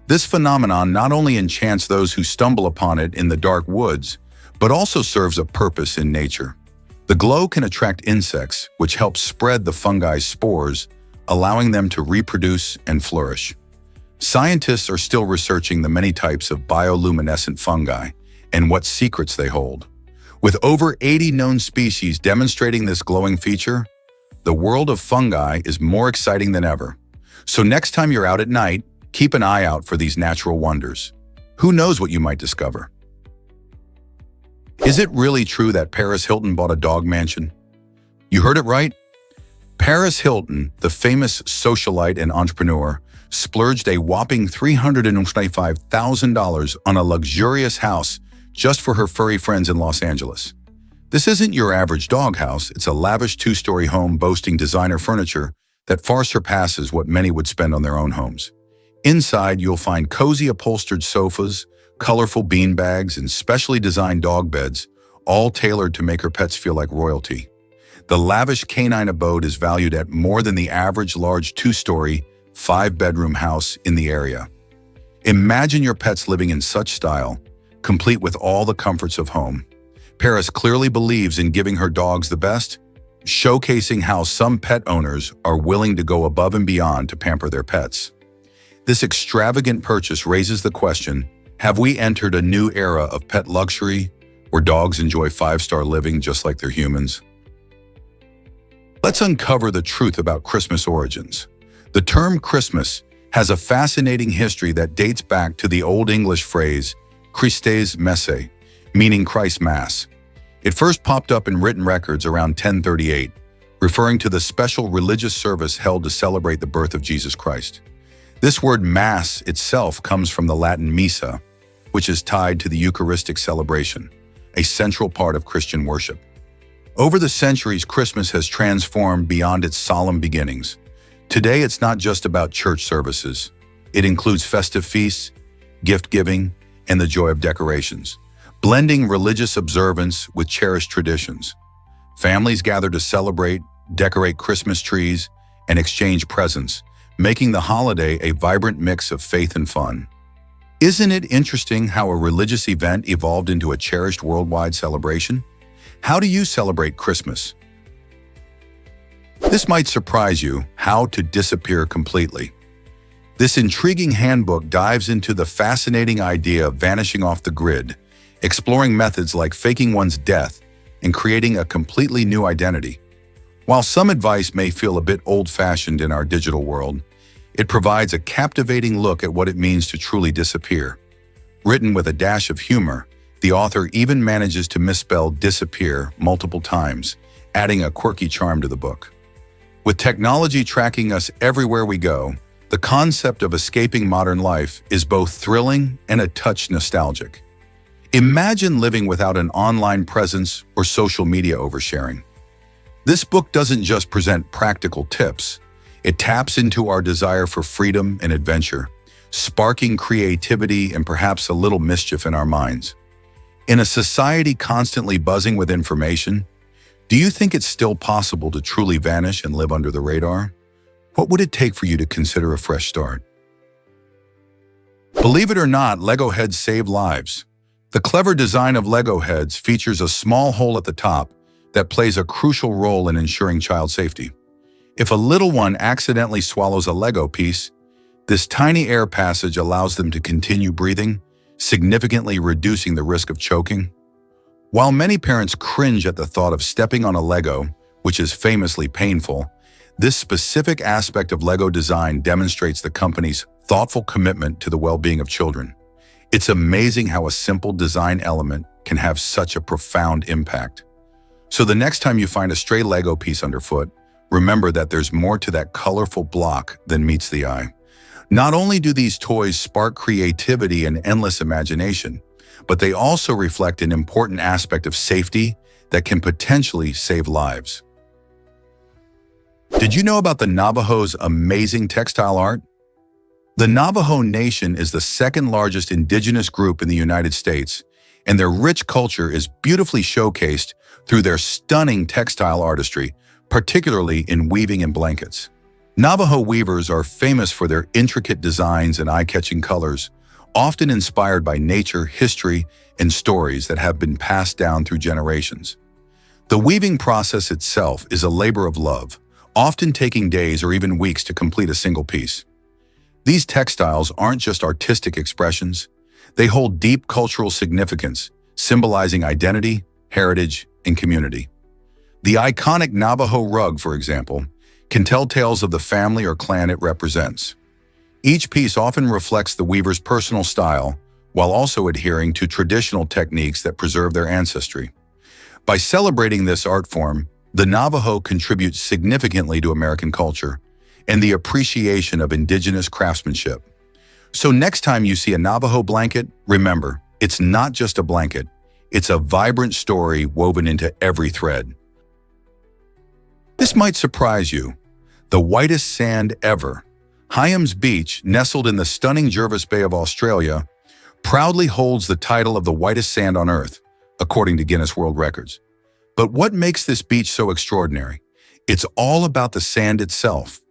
This phenomenon not only enchants those who stumble upon it in the dark woods, but also serves a purpose in nature. The glow can attract insects, which helps spread the fungi's spores, allowing them to reproduce and flourish. Scientists are still researching the many types of bioluminescent fungi and what secrets they hold. With over 80 known species demonstrating this glowing feature, the world of fungi is more exciting than ever. So next time you're out at night, keep an eye out for these natural wonders. Who knows what you might discover? Is it really true that Paris Hilton bought a dog mansion? You heard it right. Paris Hilton, the famous socialite and entrepreneur, splurged a whopping $325,000 on a luxurious house just for her furry friends in Los Angeles. This isn't your average doghouse. It's a lavish two-story home boasting designer furniture that far surpasses what many would spend on their own homes. Inside, you'll find cozy upholstered sofas, colorful beanbags, and specially designed dog beds, all tailored to make her pets feel like royalty. The lavish canine abode is valued at more than the average large two-story, five-bedroom house in the area. Imagine your pets living in such style, complete with all the comforts of home. Paris clearly believes in giving her dogs the best, showcasing how some pet owners are willing to go above and beyond to pamper their pets. This extravagant purchase raises the question, have we entered a new era of pet luxury, where dogs enjoy five-star living just like they're humans? Let's uncover the truth about Christmas origins. The term Christmas has a fascinating history that dates back to the Old English phrase Christes Messe, meaning Christ Mass. It first popped up in written records around 1038, referring to the special religious service held to celebrate the birth of Jesus Christ. This word Mass itself comes from the Latin missa, which is tied to the Eucharistic celebration, a central part of Christian worship. Over the centuries, Christmas has transformed beyond its solemn beginnings. Today, it's not just about church services. It includes festive feasts, gift-giving, and the joy of decorations, blending religious observance with cherished traditions. Families gather to celebrate, decorate Christmas trees, and exchange presents, making the holiday a vibrant mix of faith and fun. Isn't it interesting how a religious event evolved into a cherished worldwide celebration? How do you celebrate Christmas? This might surprise you, how to disappear completely. This intriguing handbook dives into the fascinating idea of vanishing off the grid, exploring methods like faking one's death and creating a completely new identity. While some advice may feel a bit old-fashioned in our digital world, it provides a captivating look at what it means to truly disappear. Written with a dash of humor, the author even manages to misspell disappear multiple times, adding a quirky charm to the book. With technology tracking us everywhere we go, the concept of escaping modern life is both thrilling and a touch nostalgic. Imagine living without an online presence or social media oversharing. This book doesn't just present practical tips. It taps into our desire for freedom and adventure, sparking creativity and perhaps a little mischief in our minds. In a society constantly buzzing with information, do you think it's still possible to truly vanish and live under the radar? What would it take for you to consider a fresh start? Believe it or not, Lego heads save lives. The clever design of Lego heads features a small hole at the top that plays a crucial role in ensuring child safety. If a little one accidentally swallows a Lego piece, this tiny air passage allows them to continue breathing, significantly reducing the risk of choking. While many parents cringe at the thought of stepping on a Lego, which is famously painful, this specific aspect of Lego design demonstrates the company's thoughtful commitment to the well-being of children. It's amazing how a simple design element can have such a profound impact. So the next time you find a stray Lego piece underfoot, remember that there's more to that colorful block than meets the eye. Not only do these toys spark creativity and endless imagination, but they also reflect an important aspect of safety that can potentially save lives. Did you know about the Navajo's amazing textile art? The Navajo Nation is the second largest indigenous group in the United States, and their rich culture is beautifully showcased through their stunning textile artistry, particularly in weaving and blankets. Navajo weavers are famous for their intricate designs and eye-catching colors, often inspired by nature, history, and stories that have been passed down through generations. The weaving process itself is a labor of love, often taking days or even weeks to complete a single piece. These textiles aren't just artistic expressions, they hold deep cultural significance, symbolizing identity, heritage, and community. The iconic Navajo rug, for example, can tell tales of the family or clan it represents. Each piece often reflects the weaver's personal style, while also adhering to traditional techniques that preserve their ancestry. By celebrating this art form, the Navajo contributes significantly to American culture and the appreciation of indigenous craftsmanship. So next time you see a Navajo blanket, remember, it's not just a blanket, it's a vibrant story woven into every thread. This might surprise you. The whitest sand ever, Hyams Beach, nestled in the stunning Jervis Bay of Australia, proudly holds the title of the whitest sand on Earth, according to Guinness World Records. But what makes this beach so extraordinary? It's all about the sand itself.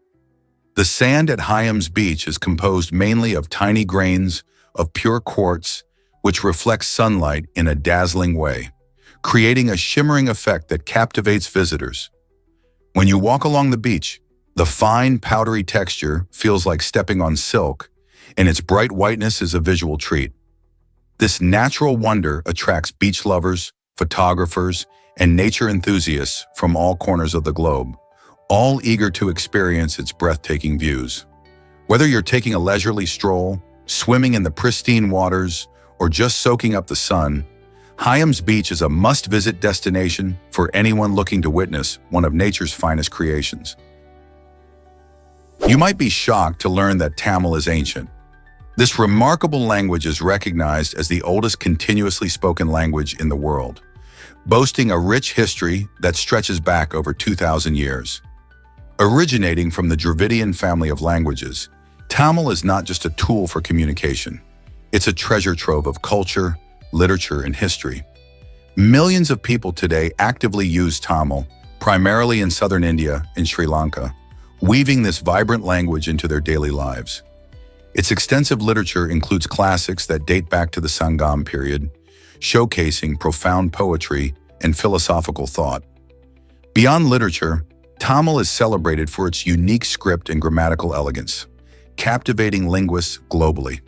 The sand at Hyams Beach is composed mainly of tiny grains of pure quartz, which reflects sunlight in a dazzling way, creating a shimmering effect that captivates visitors. When you walk along the beach, the fine, powdery texture feels like stepping on silk, and its bright whiteness is a visual treat. This natural wonder attracts beach lovers, photographers, and nature enthusiasts from all corners of the globe, all eager to experience its breathtaking views. Whether you're taking a leisurely stroll, swimming in the pristine waters, or just soaking up the sun, Hyams Beach is a must-visit destination for anyone looking to witness one of nature's finest creations. You might be shocked to learn that Tamil is ancient. This remarkable language is recognized as the oldest continuously spoken language in the world, boasting a rich history that stretches back over 2,000 years. Originating from the Dravidian family of languages, Tamil is not just a tool for communication. It's a treasure trove of culture, literature, and history. Millions of people today actively use Tamil, primarily in southern India and Sri Lanka, weaving this vibrant language into their daily lives. Its extensive literature includes classics that date back to the Sangam period, showcasing profound poetry and philosophical thought. Beyond literature, Tamil is celebrated for its unique script and grammatical elegance, captivating linguists globally.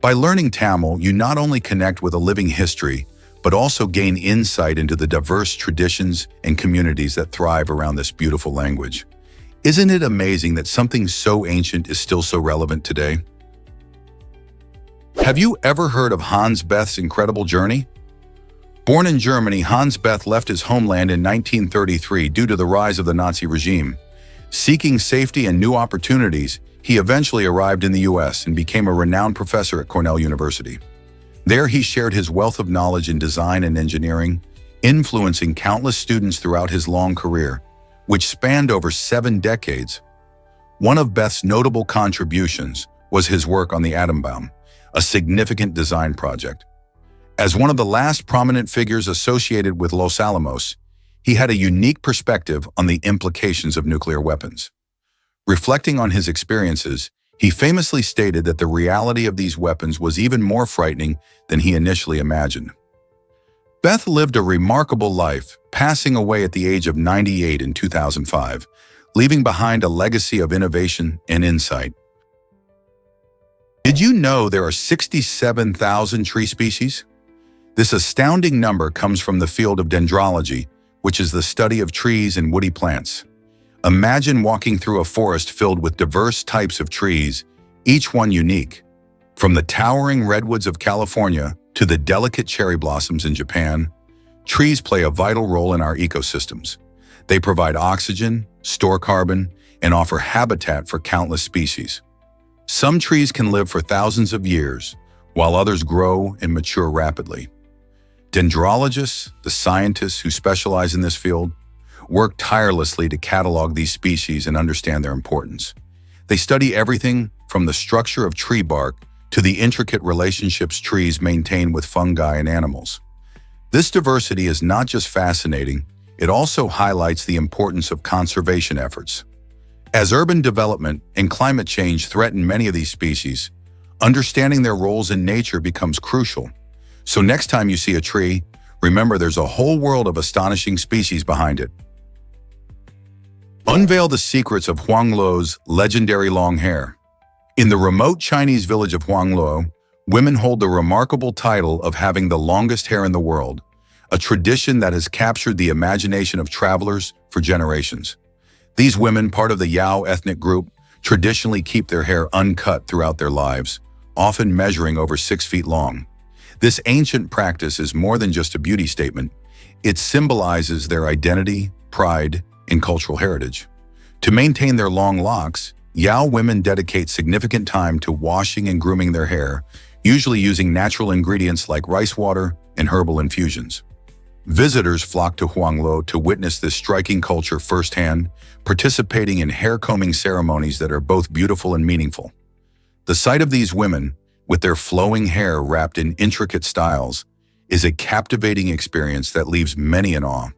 By learning Tamil, you not only connect with a living history, but also gain insight into the diverse traditions and communities that thrive around this beautiful language. Isn't it amazing that something so ancient is still so relevant today? Have you ever heard of Hans Beth's incredible journey? Born in Germany, Hans Beth left his homeland in 1933 due to the rise of the Nazi regime. Seeking safety and new opportunities, he eventually arrived in the U.S. and became a renowned professor at Cornell University. There, he shared his wealth of knowledge in design and engineering, influencing countless students throughout his long career, which spanned over 7 decades. One of Beth's notable contributions was his work on the atom bomb, a significant design project. As one of the last prominent figures associated with Los Alamos, he had a unique perspective on the implications of nuclear weapons. Reflecting on his experiences, he famously stated that the reality of these weapons was even more frightening than he initially imagined. Beth lived a remarkable life, passing away at the age of 98 in 2005, leaving behind a legacy of innovation and insight. Did you know there are 67,000 tree species? This astounding number comes from the field of dendrology, which is the study of trees and woody plants. Imagine walking through a forest filled with diverse types of trees, each one unique. From the towering redwoods of California to the delicate cherry blossoms in Japan, trees play a vital role in our ecosystems. They provide oxygen, store carbon, and offer habitat for countless species. Some trees can live for thousands of years, while others grow and mature rapidly. Dendrologists, the scientists who specialize in this field, work tirelessly to catalog these species and understand their importance. They study everything from the structure of tree bark to the intricate relationships trees maintain with fungi and animals. This diversity is not just fascinating, it also highlights the importance of conservation efforts. As urban development and climate change threaten many of these species, understanding their roles in nature becomes crucial. So next time you see a tree, remember there's a whole world of astonishing species behind it. Unveil the secrets of Huangluo's legendary long hair. In the remote Chinese village of Huangluo, women hold the remarkable title of having the longest hair in the world, a tradition that has captured the imagination of travelers for generations. These women, part of the Yao ethnic group, traditionally keep their hair uncut throughout their lives, often measuring over 6 feet long. This ancient practice is more than just a beauty statement. It symbolizes their identity, pride, and cultural heritage. To maintain their long locks, Yao women dedicate significant time to washing and grooming their hair, usually using natural ingredients like rice water and herbal infusions. Visitors flock to Huangluo to witness this striking culture firsthand, participating in hair-combing ceremonies that are both beautiful and meaningful. The sight of these women, with their flowing hair wrapped in intricate styles, is a captivating experience that leaves many in awe.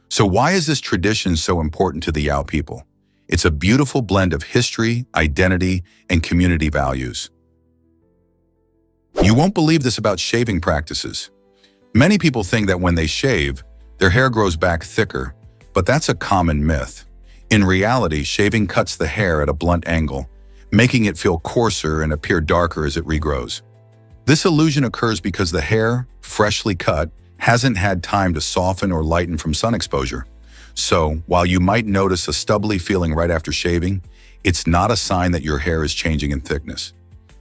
So why is this tradition so important to the Yao people? It's a beautiful blend of history, identity, and community values. You won't believe this about shaving practices. Many people think that when they shave, their hair grows back thicker, but that's a common myth. In reality, shaving cuts the hair at a blunt angle, making it feel coarser and appear darker as it regrows. This illusion occurs because the hair, freshly cut, hasn't had time to soften or lighten from sun exposure. So, while you might notice a stubbly feeling right after shaving, it's not a sign that your hair is changing in thickness.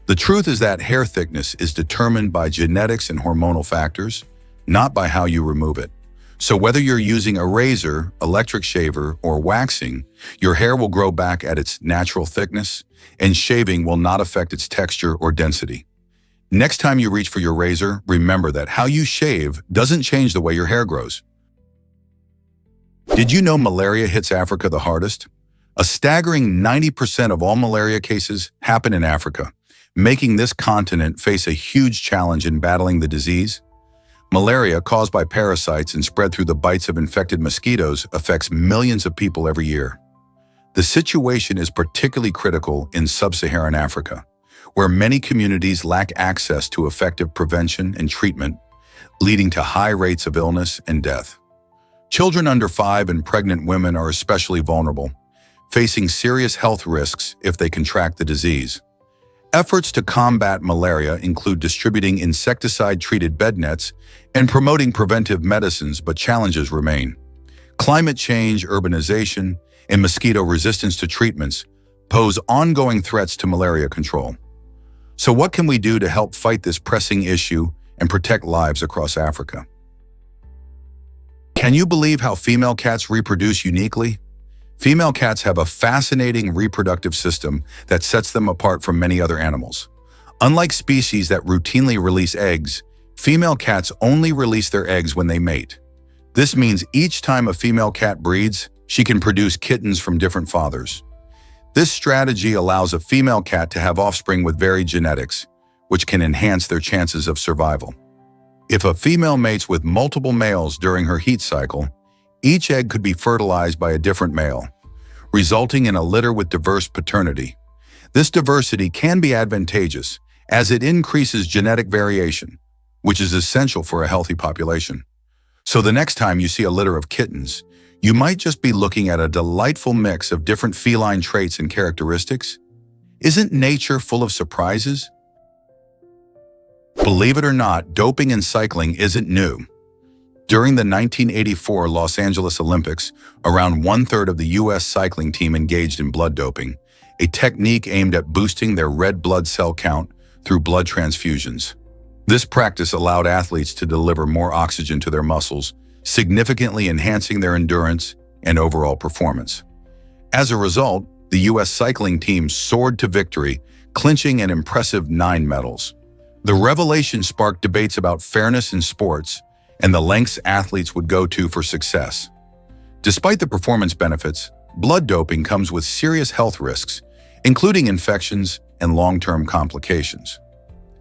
The truth is that hair thickness is determined by genetics and hormonal factors, not by how you remove it. So whether you're using a razor, electric shaver, or waxing, your hair will grow back at its natural thickness, and shaving will not affect its texture or density. Next time you reach for your razor, remember that how you shave doesn't change the way your hair grows. Did you know malaria hits Africa the hardest? A staggering 90% of all malaria cases happen in Africa, making this continent face a huge challenge in battling the disease. Malaria, caused by parasites and spread through the bites of infected mosquitoes, affects millions of people every year. The situation is particularly critical in sub-Saharan Africa, where many communities lack access to effective prevention and treatment, leading to high rates of illness and death. Children under 5 and pregnant women are especially vulnerable, facing serious health risks if they contract the disease. Efforts to combat malaria include distributing insecticide-treated bed nets and promoting preventive medicines, but challenges remain. Climate change, urbanization, and mosquito resistance to treatments pose ongoing threats to malaria control. So what can we do to help fight this pressing issue and protect lives across Africa? Can you believe how female cats reproduce uniquely? Female cats have a fascinating reproductive system that sets them apart from many other animals. Unlike species that routinely release eggs, female cats only release their eggs when they mate. This means each time a female cat breeds, she can produce kittens from different fathers. This strategy allows a female cat to have offspring with varied genetics, which can enhance their chances of survival. If a female mates with multiple males during her heat cycle, each egg could be fertilized by a different male, resulting in a litter with diverse paternity. This diversity can be advantageous as it increases genetic variation, which is essential for a healthy population. So the next time you see a litter of kittens, you might just be looking at a delightful mix of different feline traits and characteristics. Isn't nature full of surprises? Believe it or not, doping in cycling isn't new. During the 1984 Los Angeles Olympics, around 1/3 of the U.S. cycling team engaged in blood doping, a technique aimed at boosting their red blood cell count through blood transfusions. This practice allowed athletes to deliver more oxygen to their muscles, significantly enhancing their endurance and overall performance. As a result, the U.S. cycling team soared to victory, clinching an impressive 9 medals. The revelation sparked debates about fairness in sports and the lengths athletes would go to for success. Despite the performance benefits, blood doping comes with serious health risks, including infections and long-term complications.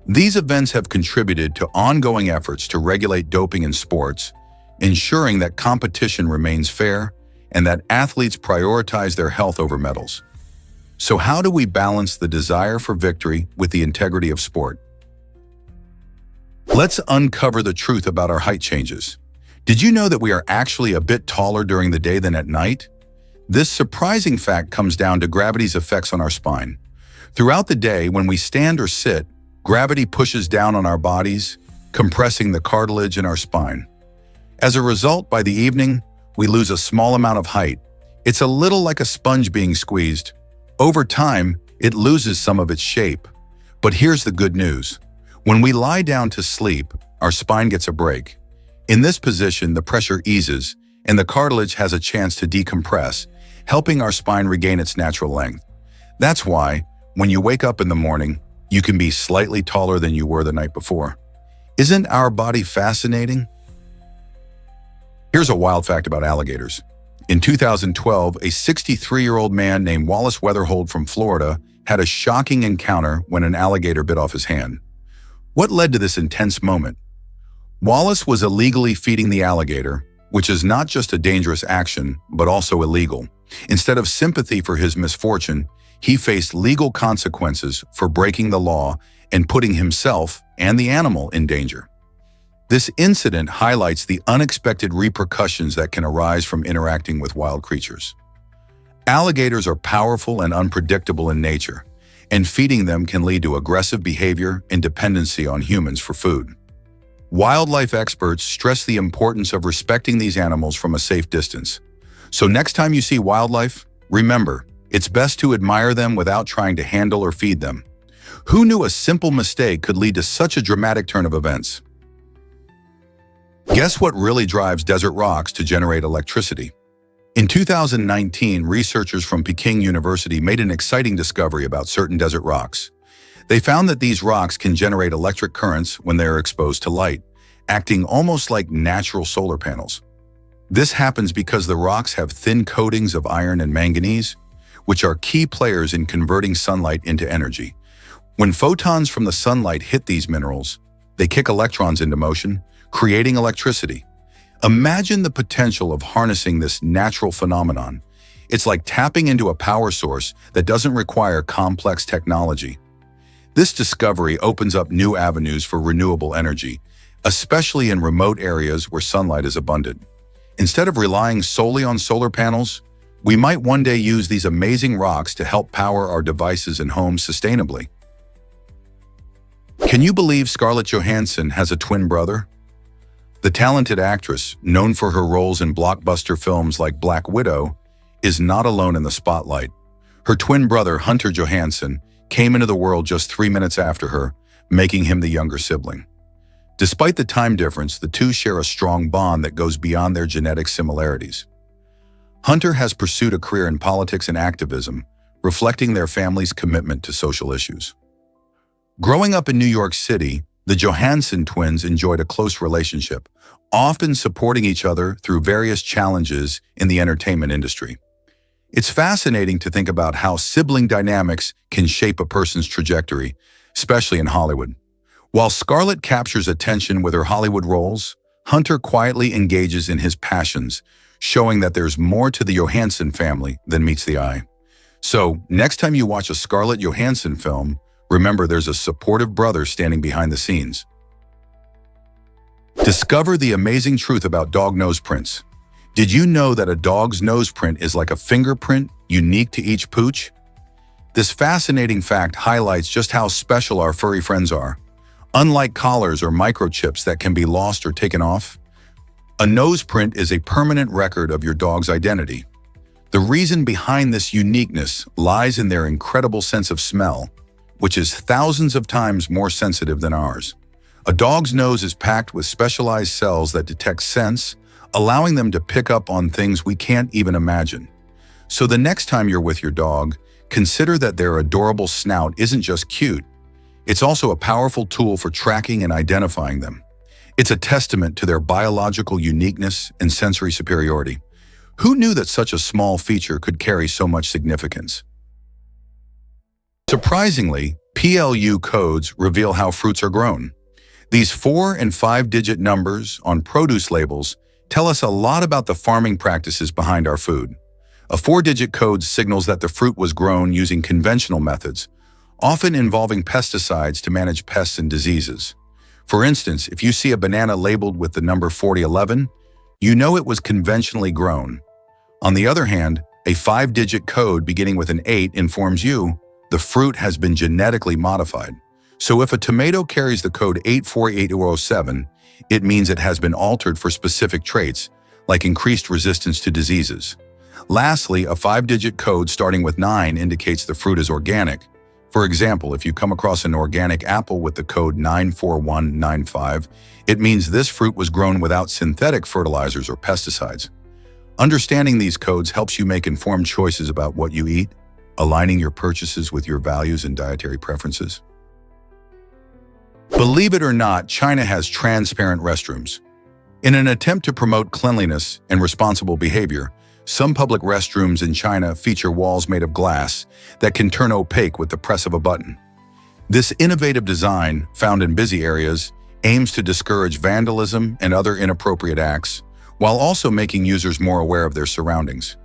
These events have contributed to ongoing efforts to regulate doping in sports, ensuring that competition remains fair and that athletes prioritize their health over medals. So how do we balance the desire for victory with the integrity of sport? Let's uncover the truth about our height changes. Did you know that we are actually a bit taller during the day than at night? This surprising fact comes down to gravity's effects on our spine. Throughout the day, when we stand or sit, gravity pushes down on our bodies, compressing the cartilage in our spine. As a result, by the evening, we lose a small amount of height. It's a little like a sponge being squeezed. Over time, it loses some of its shape. But here's the good news. When we lie down to sleep, our spine gets a break. In this position, the pressure eases, and the cartilage has a chance to decompress, helping our spine regain its natural length. That's why, when you wake up in the morning, you can be slightly taller than you were the night before. Isn't our body fascinating? Here's a wild fact about alligators. In 2012, a 63-year-old man named Wallace Weatherhold from Florida had a shocking encounter when an alligator bit off his hand. What led to this intense moment? Wallace was illegally feeding the alligator, which is not just a dangerous action, but also illegal. Instead of sympathy for his misfortune, he faced legal consequences for breaking the law and putting himself and the animal in danger. This incident highlights the unexpected repercussions that can arise from interacting with wild creatures. Alligators are powerful and unpredictable in nature, and feeding them can lead to aggressive behavior and dependency on humans for food. Wildlife experts stress the importance of respecting these animals from a safe distance. So next time you see wildlife, remember, it's best to admire them without trying to handle or feed them. Who knew a simple mistake could lead to such a dramatic turn of events? Guess what really drives desert rocks to generate electricity? In 2019, researchers from Peking University made an exciting discovery about certain desert rocks. They found that these rocks can generate electric currents when they are exposed to light, acting almost like natural solar panels. This happens because the rocks have thin coatings of iron and manganese, which are key players in converting sunlight into energy. When photons from the sunlight hit these minerals, they kick electrons into motion, creating electricity. Imagine the potential of harnessing this natural phenomenon. It's like tapping into a power source that doesn't require complex technology. This discovery opens up new avenues for renewable energy, especially in remote areas where sunlight is abundant. Instead of relying solely on solar panels, we might one day use these amazing rocks to help power our devices and homes sustainably. Can you believe Scarlett Johansson has a twin brother? The talented actress, known for her roles in blockbuster films like Black Widow, is not alone in the spotlight. Her twin brother, Hunter Johansson, came into the world just 3 minutes after her, making him the younger sibling. Despite the time difference, the two share a strong bond that goes beyond their genetic similarities. Hunter has pursued a career in politics and activism, reflecting their family's commitment to social issues. Growing up in New York City, the Johansson twins enjoyed a close relationship, often supporting each other through various challenges in the entertainment industry. It's fascinating to think about how sibling dynamics can shape a person's trajectory, especially in Hollywood. While Scarlett captures attention with her Hollywood roles, Hunter quietly engages in his passions, showing that there's more to the Johansson family than meets the eye. So, next time you watch a Scarlett Johansson film, remember there's a supportive brother standing behind the scenes. Discover the amazing truth about dog nose prints. Did you know that a dog's nose print is like a fingerprint, unique to each pooch? This fascinating fact highlights just how special our furry friends are. Unlike collars or microchips that can be lost or taken off, a nose print is a permanent record of your dog's identity. The reason behind this uniqueness lies in their incredible sense of smell, which is thousands of times more sensitive than ours. A dog's nose is packed with specialized cells that detect scents, allowing them to pick up on things we can't even imagine. So the next time you're with your dog, consider that their adorable snout isn't just cute, it's also a powerful tool for tracking and identifying them. It's a testament to their biological uniqueness and sensory superiority. Who knew that such a small feature could carry so much significance? Surprisingly, PLU codes reveal how fruits are grown. These 4- and 5-digit numbers on produce labels tell us a lot about the farming practices behind our food. A 4-digit code signals that the fruit was grown using conventional methods, often involving pesticides to manage pests and diseases. For instance, if you see a banana labeled with the number 4011, you know it was conventionally grown. On the other hand, a 5-digit code beginning with an 8 informs you the fruit has been genetically modified. So if a tomato carries the code 848207, it means it has been altered for specific traits, like increased resistance to diseases. Lastly, a 5-digit code starting with 9 indicates the fruit is organic. For example, if you come across an organic apple with the code 94195, it means this fruit was grown without synthetic fertilizers or pesticides. Understanding these codes helps you make informed choices about what you eat, aligning your purchases with your values and dietary preferences. Believe it or not, China has transparent restrooms. In an attempt to promote cleanliness and responsible behavior, some public restrooms in China feature walls made of glass that can turn opaque with the press of a button. This innovative design, found in busy areas, aims to discourage vandalism and other inappropriate acts, while also making users more aware of their surroundings.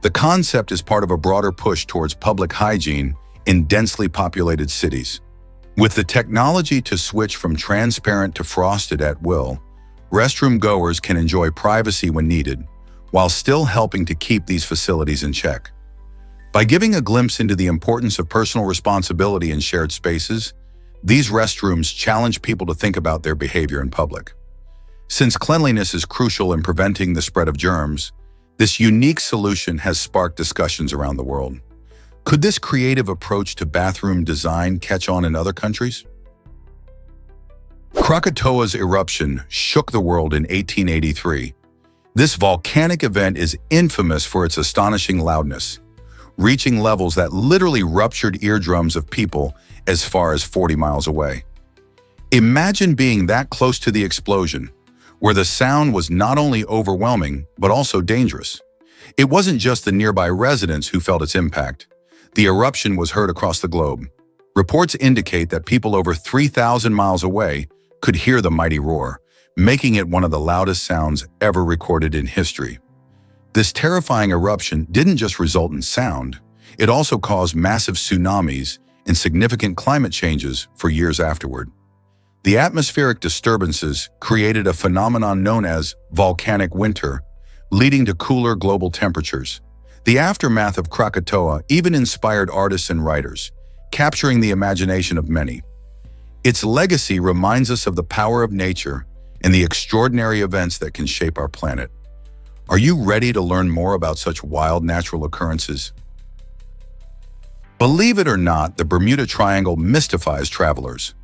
The concept is part of a broader push towards public hygiene in densely populated cities. With the technology to switch from transparent to frosted at will, restroom goers can enjoy privacy when needed, while still helping to keep these facilities in check. By giving a glimpse into the importance of personal responsibility in shared spaces, these restrooms challenge people to think about their behavior in public. Since cleanliness is crucial in preventing the spread of germs, this unique solution has sparked discussions around the world. Could this creative approach to bathroom design catch on in other countries? Krakatoa's eruption shook the world in 1883. This volcanic event is infamous for its astonishing loudness, reaching levels that literally ruptured eardrums of people as far as 40 miles away. Imagine being that close to the explosion, where the sound was not only overwhelming, but also dangerous. It wasn't just the nearby residents who felt its impact. The eruption was heard across the globe. Reports indicate that people over 3,000 miles away could hear the mighty roar, making it one of the loudest sounds ever recorded in history. This terrifying eruption didn't just result in sound, it also caused massive tsunamis and significant climate changes for years afterward. The atmospheric disturbances created a phenomenon known as volcanic winter, leading to cooler global temperatures. The aftermath of Krakatoa even inspired artists and writers, capturing the imagination of many. Its legacy reminds us of the power of nature and the extraordinary events that can shape our planet. Are you ready to learn more about such wild natural occurrences? Believe it or not, the Bermuda Triangle mystifies travelers.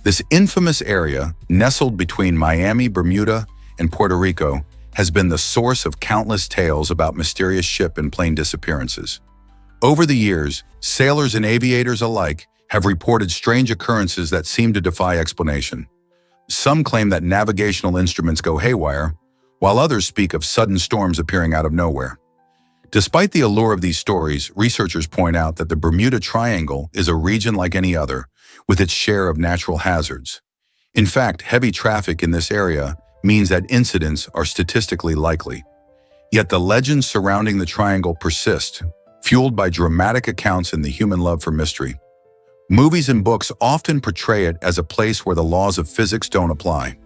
This infamous area, nestled between Miami, Bermuda, and Puerto Rico, has been the source of countless tales about mysterious ship and plane disappearances. Over the years, sailors and aviators alike have reported strange occurrences that seem to defy explanation. Some claim that navigational instruments go haywire, while others speak of sudden storms appearing out of nowhere. Despite the allure of these stories, researchers point out that the Bermuda Triangle is a region like any other, with its share of natural hazards. In fact, heavy traffic in this area means that incidents are statistically likely. Yet the legends surrounding the triangle persist, fueled by dramatic accounts and the human love for mystery. Movies and books often portray it as a place where the laws of physics don't apply.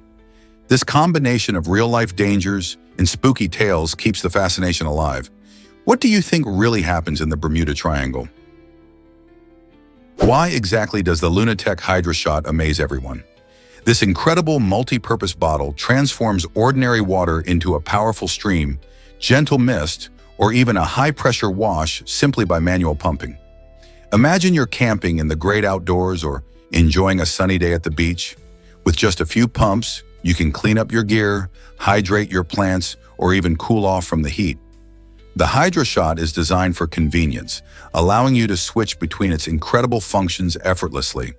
This combination of real-life dangers and spooky tales keeps the fascination alive. What do you think really happens in the Bermuda Triangle? Why exactly does the Lunatec Hydra Shot amaze everyone? This incredible multi-purpose bottle transforms ordinary water into a powerful stream, gentle mist, or even a high-pressure wash simply by manual pumping. Imagine you're camping in the great outdoors or enjoying a sunny day at the beach. With just a few pumps, you can clean up your gear, hydrate your plants, or even cool off from the heat. The Hydra Shot is designed for convenience, allowing you to switch between its incredible functions effortlessly.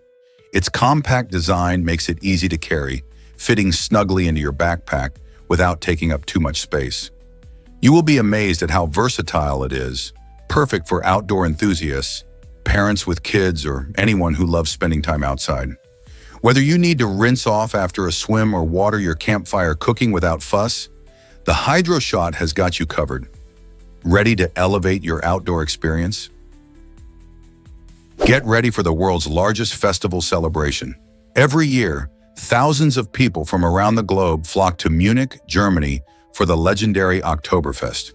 Its compact design makes it easy to carry, fitting snugly into your backpack without taking up too much space. You will be amazed at how versatile it is, perfect for outdoor enthusiasts, parents with kids, or anyone who loves spending time outside. Whether you need to rinse off after a swim or water your campfire cooking without fuss, the Hydro Shot has got you covered. Ready to elevate your outdoor experience? Get ready for the world's largest festival celebration. Every year, thousands of people from around the globe flock to Munich, Germany, for the legendary Oktoberfest.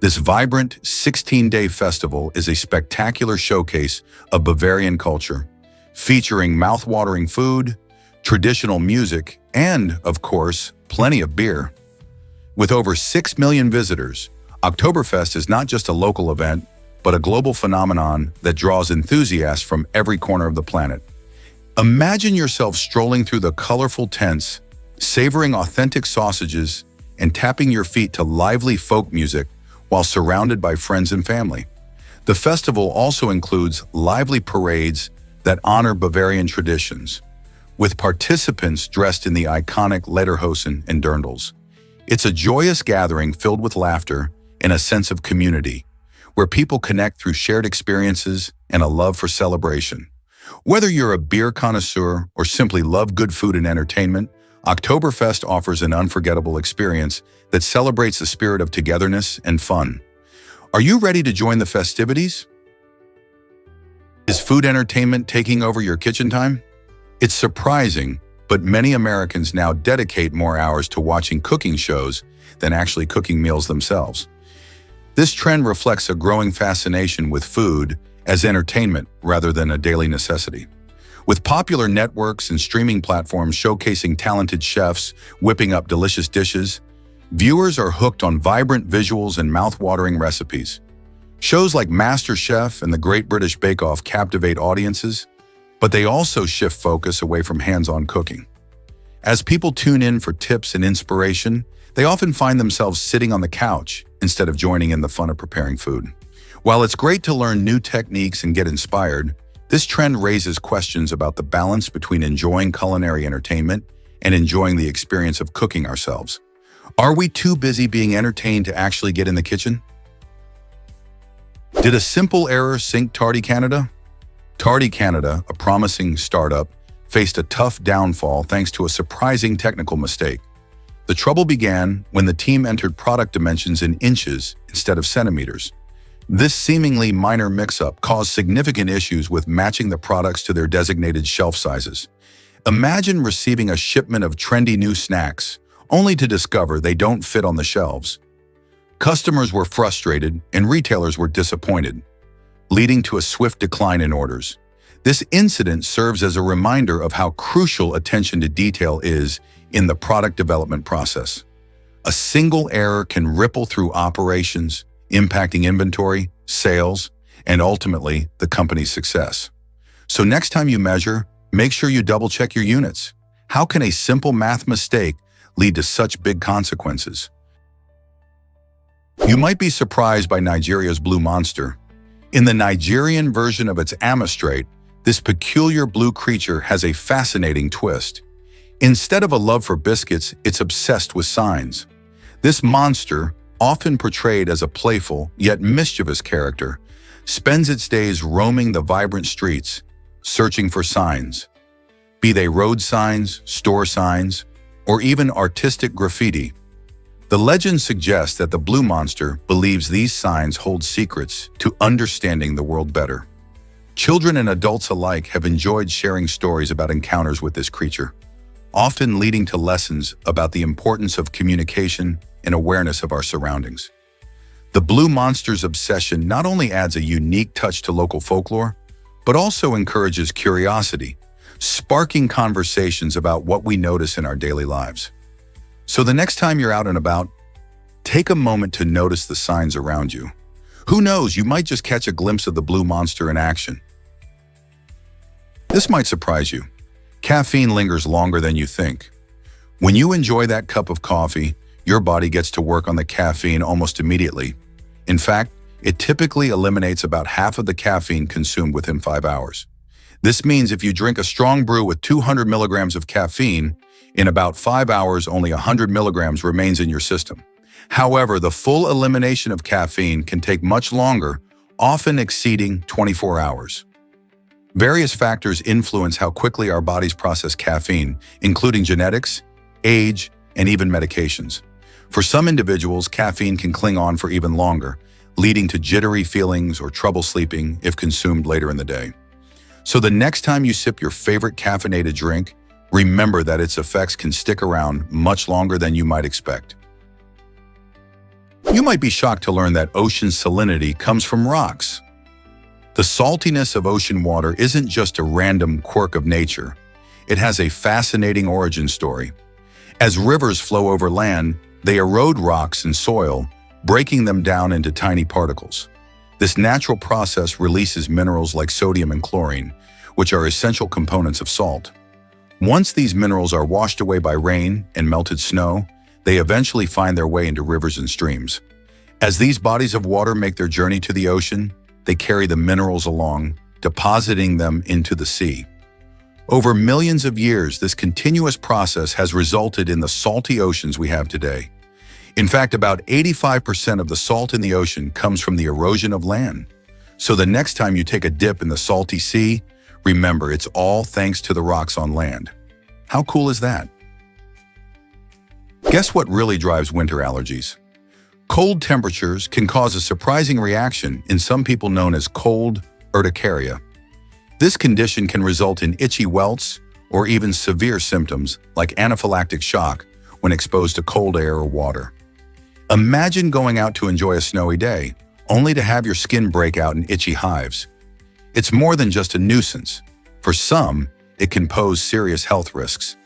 This vibrant 16-day festival is a spectacular showcase of Bavarian culture, featuring mouth-watering food, traditional music, and, of course, plenty of beer. With over 6 million visitors, Oktoberfest is not just a local event, but a global phenomenon that draws enthusiasts from every corner of the planet. Imagine yourself strolling through the colorful tents, savoring authentic sausages, and tapping your feet to lively folk music while surrounded by friends and family. The festival also includes lively parades that honor Bavarian traditions, with participants dressed in the iconic lederhosen and dirndls. It's a joyous gathering filled with laughter and a sense of community, where people connect through shared experiences and a love for celebration. Whether you're a beer connoisseur or simply love good food and entertainment, Oktoberfest offers an unforgettable experience that celebrates the spirit of togetherness and fun. Are you ready to join the festivities? Is food entertainment taking over your kitchen time? It's surprising, but many Americans now dedicate more hours to watching cooking shows than actually cooking meals themselves. This trend reflects a growing fascination with food as entertainment rather than a daily necessity. With popular networks and streaming platforms showcasing talented chefs whipping up delicious dishes, viewers are hooked on vibrant visuals and mouth-watering recipes. Shows like MasterChef and The Great British Bake Off captivate audiences, but they also shift focus away from hands-on cooking. As people tune in for tips and inspiration, they often find themselves sitting on the couch instead of joining in the fun of preparing food. While it's great to learn new techniques and get inspired, this trend raises questions about the balance between enjoying culinary entertainment and enjoying the experience of cooking ourselves. Are we too busy being entertained to actually get in the kitchen? Did a simple error sink Tardy Canada? Tardy Canada, a promising startup, faced a tough downfall thanks to a surprising technical mistake. The trouble began when the team entered product dimensions in inches instead of centimeters. This seemingly minor mix-up caused significant issues with matching the products to their designated shelf sizes. Imagine receiving a shipment of trendy new snacks, only to discover they don't fit on the shelves. Customers were frustrated and retailers were disappointed, leading to a swift decline in orders. This incident serves as a reminder of how crucial attention to detail is in the product development process. A single error can ripple through operations, impacting inventory, sales, and ultimately the company's success. So next time you measure, make sure you double-check your units. How can a simple math mistake lead to such big consequences? You might be surprised by Nigeria's blue monster. In the Nigerian version of its amastrate, this peculiar blue creature has a fascinating twist. Instead of a love for biscuits, it's obsessed with signs. This monster, often portrayed as a playful yet mischievous character, spends its days roaming the vibrant streets, searching for signs. Be they road signs, store signs, or even artistic graffiti. The legend suggests that the blue monster believes these signs hold secrets to understanding the world better. Children and adults alike have enjoyed sharing stories about encounters with this creature, often leading to lessons about the importance of communication and awareness of our surroundings. The blue monster's obsession not only adds a unique touch to local folklore, but also encourages curiosity, sparking conversations about what we notice in our daily lives. So the next time you're out and about, take a moment to notice the signs around you. Who knows, you might just catch a glimpse of the blue monster in action. This might surprise you. Caffeine lingers longer than you think. When you enjoy that cup of coffee, your body gets to work on the caffeine almost immediately. In fact, it typically eliminates about half of the caffeine consumed within 5 hours. This means if you drink a strong brew with 200 milligrams of caffeine, in about 5 hours, only 100 milligrams remains in your system. However, the full elimination of caffeine can take much longer, often exceeding 24 hours. Various factors influence how quickly our bodies process caffeine, including genetics, age, and even medications. For some individuals, caffeine can cling on for even longer, leading to jittery feelings or trouble sleeping if consumed later in the day. So the next time you sip your favorite caffeinated drink, remember that its effects can stick around much longer than you might expect. You might be shocked to learn that ocean salinity comes from rocks. The saltiness of ocean water isn't just a random quirk of nature. It has a fascinating origin story. As rivers flow over land, they erode rocks and soil, breaking them down into tiny particles. This natural process releases minerals like sodium and chlorine, which are essential components of salt. Once these minerals are washed away by rain and melted snow, they eventually find their way into rivers and streams. As these bodies of water make their journey to the ocean, they carry the minerals along, depositing them into the sea. Over millions of years, this continuous process has resulted in the salty oceans we have today. In fact, about 85% of the salt in the ocean comes from the erosion of land. So the next time you take a dip in the salty sea, remember it's all thanks to the rocks on land. How cool is that? Guess what really drives winter allergies? Cold temperatures can cause a surprising reaction in some people known as cold urticaria. This condition can result in itchy welts or even severe symptoms like anaphylactic shock when exposed to cold air or water. Imagine going out to enjoy a snowy day, only to have your skin break out in itchy hives. It's more than just a nuisance. For some, it can pose serious health risks.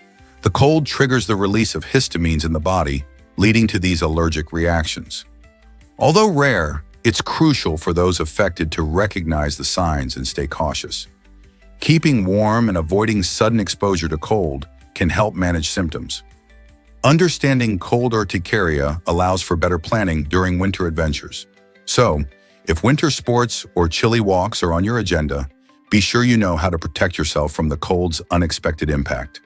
The cold triggers the release of histamines in the body, leading to these allergic reactions. Although rare, it's crucial for those affected to recognize the signs and stay cautious. Keeping warm and avoiding sudden exposure to cold can help manage symptoms. Understanding cold urticaria allows for better planning during winter adventures. So, if winter sports or chilly walks are on your agenda, be sure you know how to protect yourself from the cold's unexpected impact.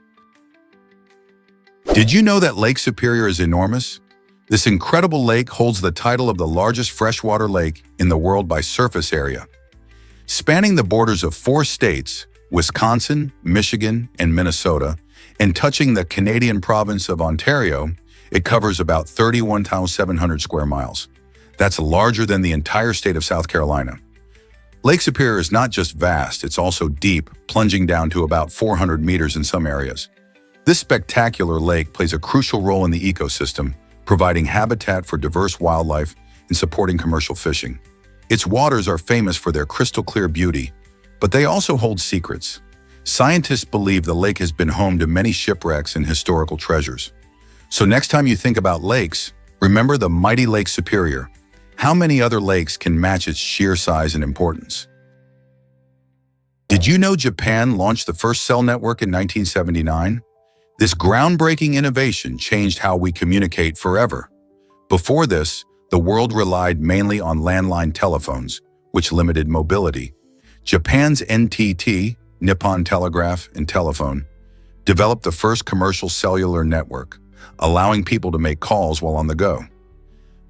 Did you know that Lake Superior is enormous? This incredible lake holds the title of the largest freshwater lake in the world by surface area. Spanning the borders of 4 states, Wisconsin, Michigan, and Minnesota, and touching the Canadian province of Ontario, it covers about 31,700 square miles. That's larger than the entire state of South Carolina. Lake Superior is not just vast, it's also deep, plunging down to about 400 meters in some areas. This spectacular lake plays a crucial role in the ecosystem, providing habitat for diverse wildlife and supporting commercial fishing. Its waters are famous for their crystal-clear beauty, but they also hold secrets. Scientists believe the lake has been home to many shipwrecks and historical treasures. So next time you think about lakes, remember the mighty Lake Superior. How many other lakes can match its sheer size and importance? Did you know Japan launched the first cell network in 1979? This groundbreaking innovation changed how we communicate forever. Before this, the world relied mainly on landline telephones, which limited mobility. Japan's NTT, Nippon Telegraph and Telephone, developed the first commercial cellular network, allowing people to make calls while on the go.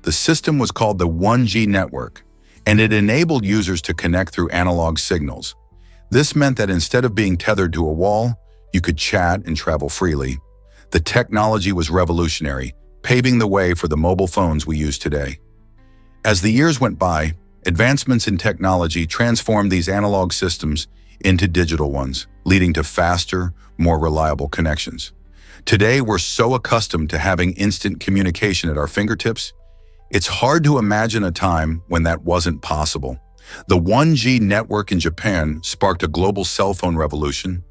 The system was called the 1G network, and it enabled users to connect through analog signals. This meant that instead of being tethered to a wall, you could chat and travel freely. The technology was revolutionary, paving the way for the mobile phones we use today. As the years went by, advancements in technology transformed these analog systems into digital ones, leading to faster, more reliable connections. Today, we're so accustomed to having instant communication at our fingertips, it's hard to imagine a time when that wasn't possible. The 1G network in Japan sparked a global cell phone revolution.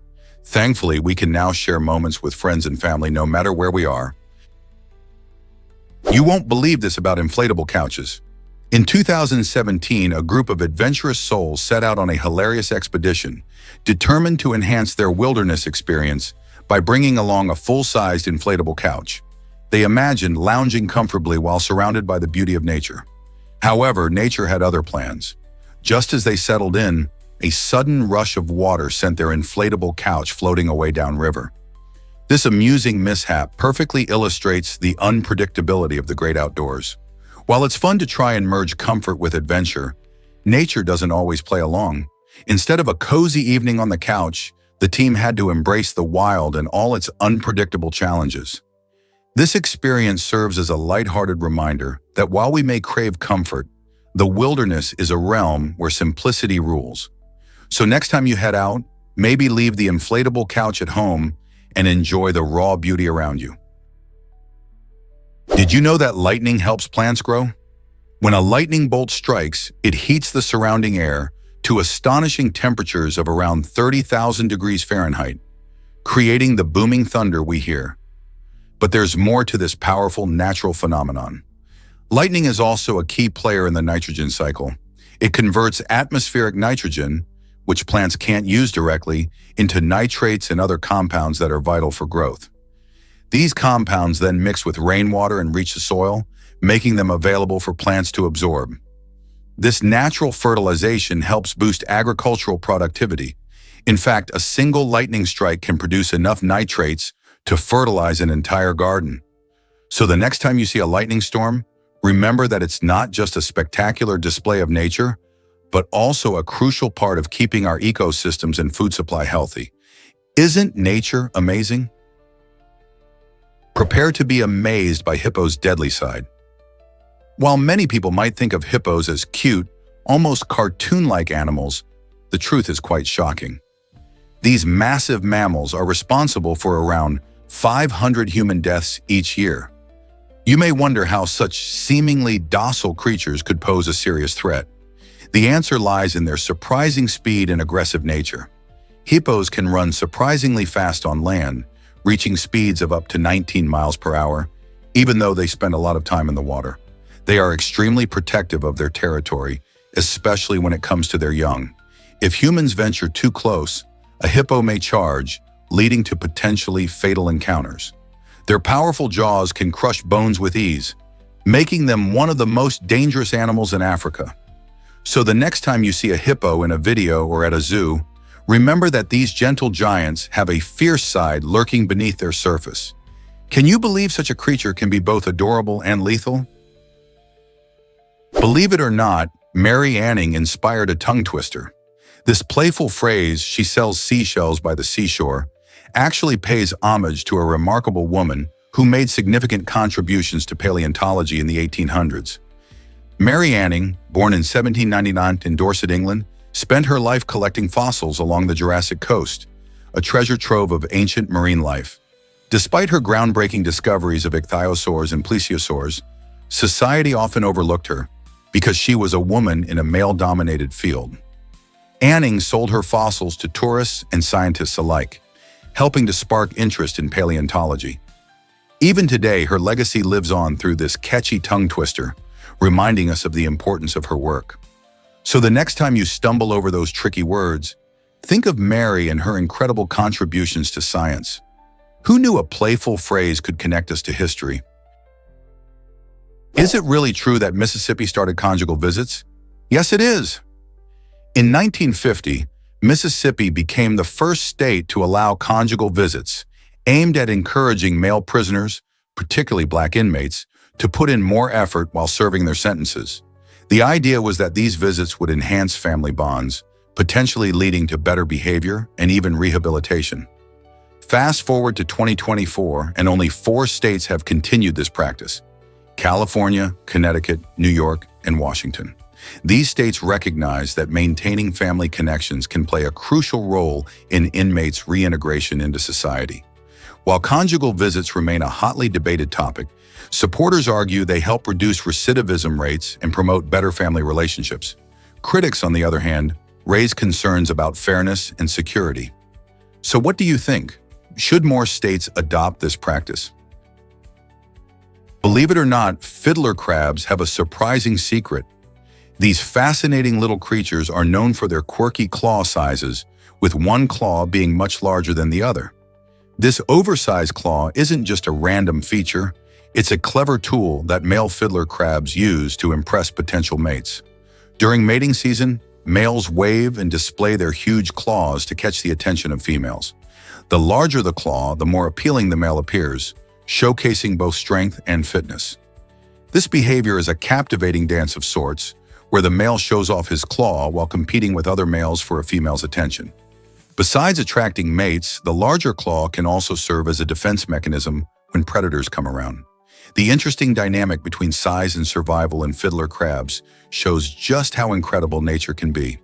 Thankfully, we can now share moments with friends and family no matter where we are. You won't believe this about inflatable couches. In 2017, a group of adventurous souls set out on a hilarious expedition, determined to enhance their wilderness experience by bringing along a full-sized inflatable couch. They imagined lounging comfortably while surrounded by the beauty of nature. However, nature had other plans. Just as they settled in, a sudden rush of water sent their inflatable couch floating away downriver. This amusing mishap perfectly illustrates the unpredictability of the great outdoors. While it's fun to try and merge comfort with adventure, nature doesn't always play along. Instead of a cozy evening on the couch, the team had to embrace the wild and all its unpredictable challenges. This experience serves as a lighthearted reminder that while we may crave comfort, the wilderness is a realm where simplicity rules. So next time you head out, maybe leave the inflatable couch at home and enjoy the raw beauty around you. Did you know that lightning helps plants grow? When a lightning bolt strikes, it heats the surrounding air to astonishing temperatures of around 30,000 degrees Fahrenheit, creating the booming thunder we hear. But there's more to this powerful natural phenomenon. Lightning is also a key player in the nitrogen cycle. It converts atmospheric nitrogen, which plants can't use directly, into nitrates and other compounds that are vital for growth. These compounds then mix with rainwater and reach the soil, making them available for plants to absorb. This natural fertilization helps boost agricultural productivity. In fact, a single lightning strike can produce enough nitrates to fertilize an entire garden. So the next time you see a lightning storm, remember that it's not just a spectacular display of nature, but also a crucial part of keeping our ecosystems and food supply healthy. Isn't nature amazing? Prepare to be amazed by hippos' deadly side. While many people might think of hippos as cute, almost cartoon-like animals, the truth is quite shocking. These massive mammals are responsible for around 500 human deaths each year. You may wonder how such seemingly docile creatures could pose a serious threat. The answer lies in their surprising speed and aggressive nature. Hippos can run surprisingly fast on land, reaching speeds of up to 19 miles per hour, even though they spend a lot of time in the water. They are extremely protective of their territory, especially when it comes to their young. If humans venture too close, a hippo may charge, leading to potentially fatal encounters. Their powerful jaws can crush bones with ease, making them one of the most dangerous animals in Africa. So the next time you see a hippo in a video or at a zoo, remember that these gentle giants have a fierce side lurking beneath their surface. Can you believe such a creature can be both adorable and lethal? Believe it or not, Mary Anning inspired a tongue twister. This playful phrase, "she sells seashells by the seashore," actually pays homage to a remarkable woman who made significant contributions to paleontology in the 1800s. Mary Anning, born in 1799 in Dorset, England, spent her life collecting fossils along the Jurassic coast, a treasure trove of ancient marine life. Despite her groundbreaking discoveries of ichthyosaurs and plesiosaurs, society often overlooked her because she was a woman in a male-dominated field. Anning sold her fossils to tourists and scientists alike, helping to spark interest in paleontology. Even today, her legacy lives on through this catchy tongue twister, reminding us of the importance of her work. So the next time you stumble over those tricky words, think of Mary and her incredible contributions to science. Who knew a playful phrase could connect us to history? Is it really true that Mississippi started conjugal visits? Yes, it is. In 1950, Mississippi became the first state to allow conjugal visits, aimed at encouraging male prisoners, particularly black inmates, to put in more effort while serving their sentences. The idea was that these visits would enhance family bonds, potentially leading to better behavior and even rehabilitation. Fast forward to 2024, and only 4 states have continued this practice: California, Connecticut, New York, and Washington. These states recognize that maintaining family connections can play a crucial role in inmates' reintegration into society. While conjugal visits remain a hotly debated topic, supporters argue they help reduce recidivism rates and promote better family relationships. Critics, on the other hand, raise concerns about fairness and security. So what do you think? Should more states adopt this practice? Believe it or not, fiddler crabs have a surprising secret. These fascinating little creatures are known for their quirky claw sizes, with one claw being much larger than the other. This oversized claw isn't just a random feature, it's a clever tool that male fiddler crabs use to impress potential mates. During mating season, males wave and display their huge claws to catch the attention of females. The larger the claw, the more appealing the male appears, showcasing both strength and fitness. This behavior is a captivating dance of sorts, where the male shows off his claw while competing with other males for a female's attention. Besides attracting mates, the larger claw can also serve as a defense mechanism when predators come around. The interesting dynamic between size and survival in fiddler crabs shows just how incredible nature can be.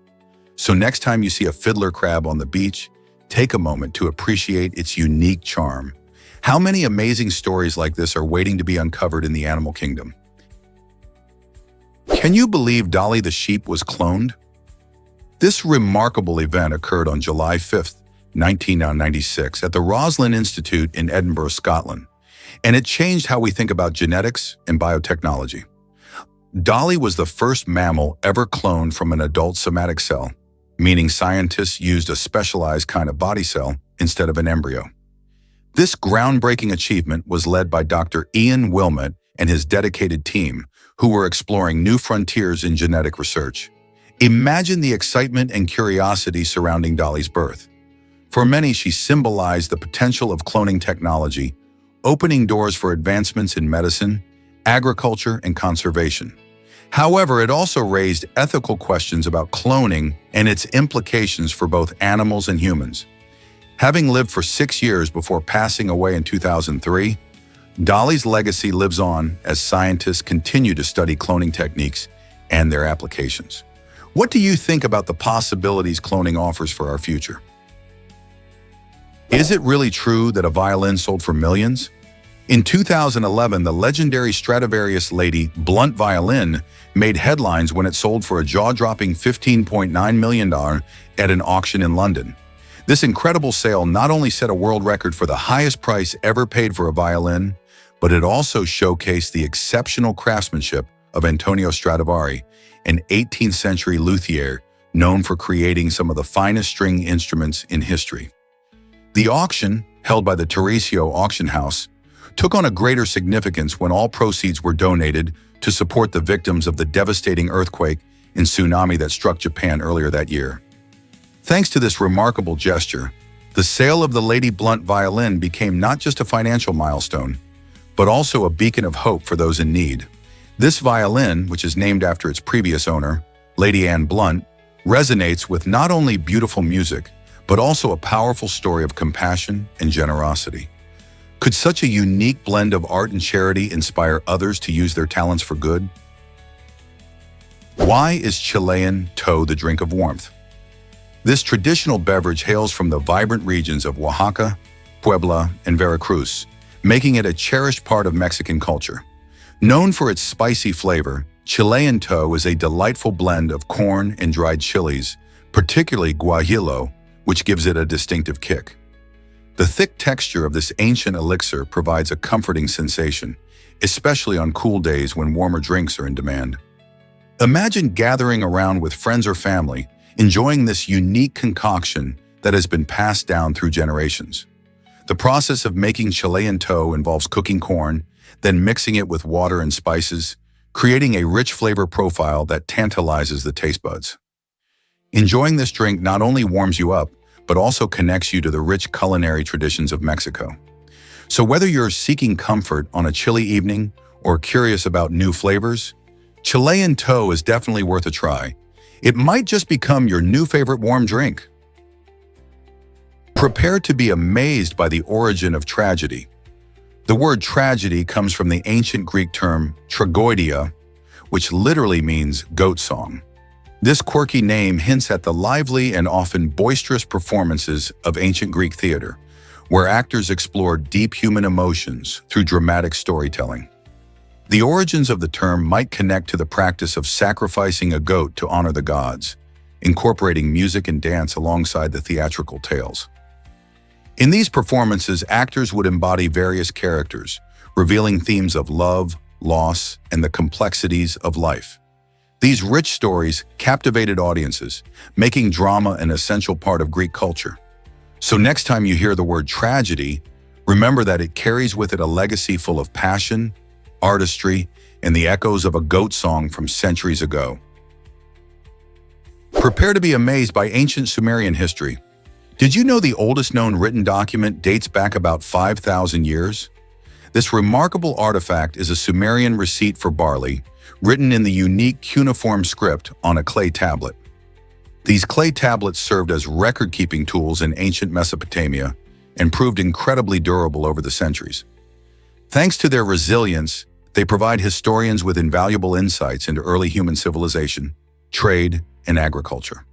So next time you see a fiddler crab on the beach, take a moment to appreciate its unique charm. How many amazing stories like this are waiting to be uncovered in the animal kingdom? Can you believe Dolly the sheep was cloned? This remarkable event occurred on July 5, 1996, at the Roslin Institute in Edinburgh, Scotland, and it changed how we think about genetics and biotechnology. Dolly was the first mammal ever cloned from an adult somatic cell, meaning scientists used a specialized kind of body cell instead of an embryo. This groundbreaking achievement was led by Dr. Ian Wilmot and his dedicated team, who were exploring new frontiers in genetic research. Imagine the excitement and curiosity surrounding Dolly's birth. For many, she symbolized the potential of cloning technology, opening doors for advancements in medicine, agriculture, and conservation. However, it also raised ethical questions about cloning and its implications for both animals and humans. Having lived for 6 years before passing away in 2003, Dolly's legacy lives on as scientists continue to study cloning techniques and their applications. What do you think about the possibilities cloning offers for our future? Is it really true that a violin sold for millions? In 2011, the legendary Stradivarius Lady Blunt violin made headlines when it sold for a jaw-dropping $15.9 million at an auction in London. This incredible sale not only set a world record for the highest price ever paid for a violin, but it also showcased the exceptional craftsmanship of Antonio Stradivari, an 18th century luthier known for creating some of the finest string instruments in history. The auction, held by the Tarisio Auction House, took on a greater significance when all proceeds were donated to support the victims of the devastating earthquake and tsunami that struck Japan earlier that year. Thanks to this remarkable gesture, the sale of the Lady Blunt violin became not just a financial milestone, but also a beacon of hope for those in need. This violin, which is named after its previous owner, Lady Anne Blunt, resonates with not only beautiful music, but also a powerful story of compassion and generosity. Could such a unique blend of art and charity inspire others to use their talents for good? Why is Chilean toe the drink of warmth? This traditional beverage hails from the vibrant regions of Oaxaca, Puebla, and Veracruz, making it a cherished part of Mexican culture. Known for its spicy flavor, Chilean toe is a delightful blend of corn and dried chilies, particularly guajillo, which gives it a distinctive kick. The thick texture of this ancient elixir provides a comforting sensation, especially on cool days when warmer drinks are in demand. Imagine gathering around with friends or family, enjoying this unique concoction that has been passed down through generations. The process of making Chilean toe involves cooking corn, then mixing it with water and spices, creating a rich flavor profile that tantalizes the taste buds. Enjoying this drink not only warms you up, but also connects you to the rich culinary traditions of Mexico. So whether you're seeking comfort on a chilly evening or curious about new flavors, Chilean toe is definitely worth a try. It might just become your new favorite warm drink. Prepare to be amazed by the origin of tragedy. The word tragedy comes from the ancient Greek term tragoidia, which literally means goat song. This quirky name hints at the lively and often boisterous performances of ancient Greek theater, where actors explored deep human emotions through dramatic storytelling. The origins of the term might connect to the practice of sacrificing a goat to honor the gods, incorporating music and dance alongside the theatrical tales. In these performances, actors would embody various characters, revealing themes of love, loss, and the complexities of life. These rich stories captivated audiences, making drama an essential part of Greek culture. So next time you hear the word tragedy, remember that it carries with it a legacy full of passion, artistry, and the echoes of a goat song from centuries ago. Prepare to be amazed by ancient Sumerian history. Did you know the oldest known written document dates back about 5,000 years? This remarkable artifact is a Sumerian receipt for barley, written in the unique cuneiform script on a clay tablet. These clay tablets served as record-keeping tools in ancient Mesopotamia and proved incredibly durable over the centuries. Thanks to their resilience, they provide historians with invaluable insights into early human civilization, trade, and agriculture.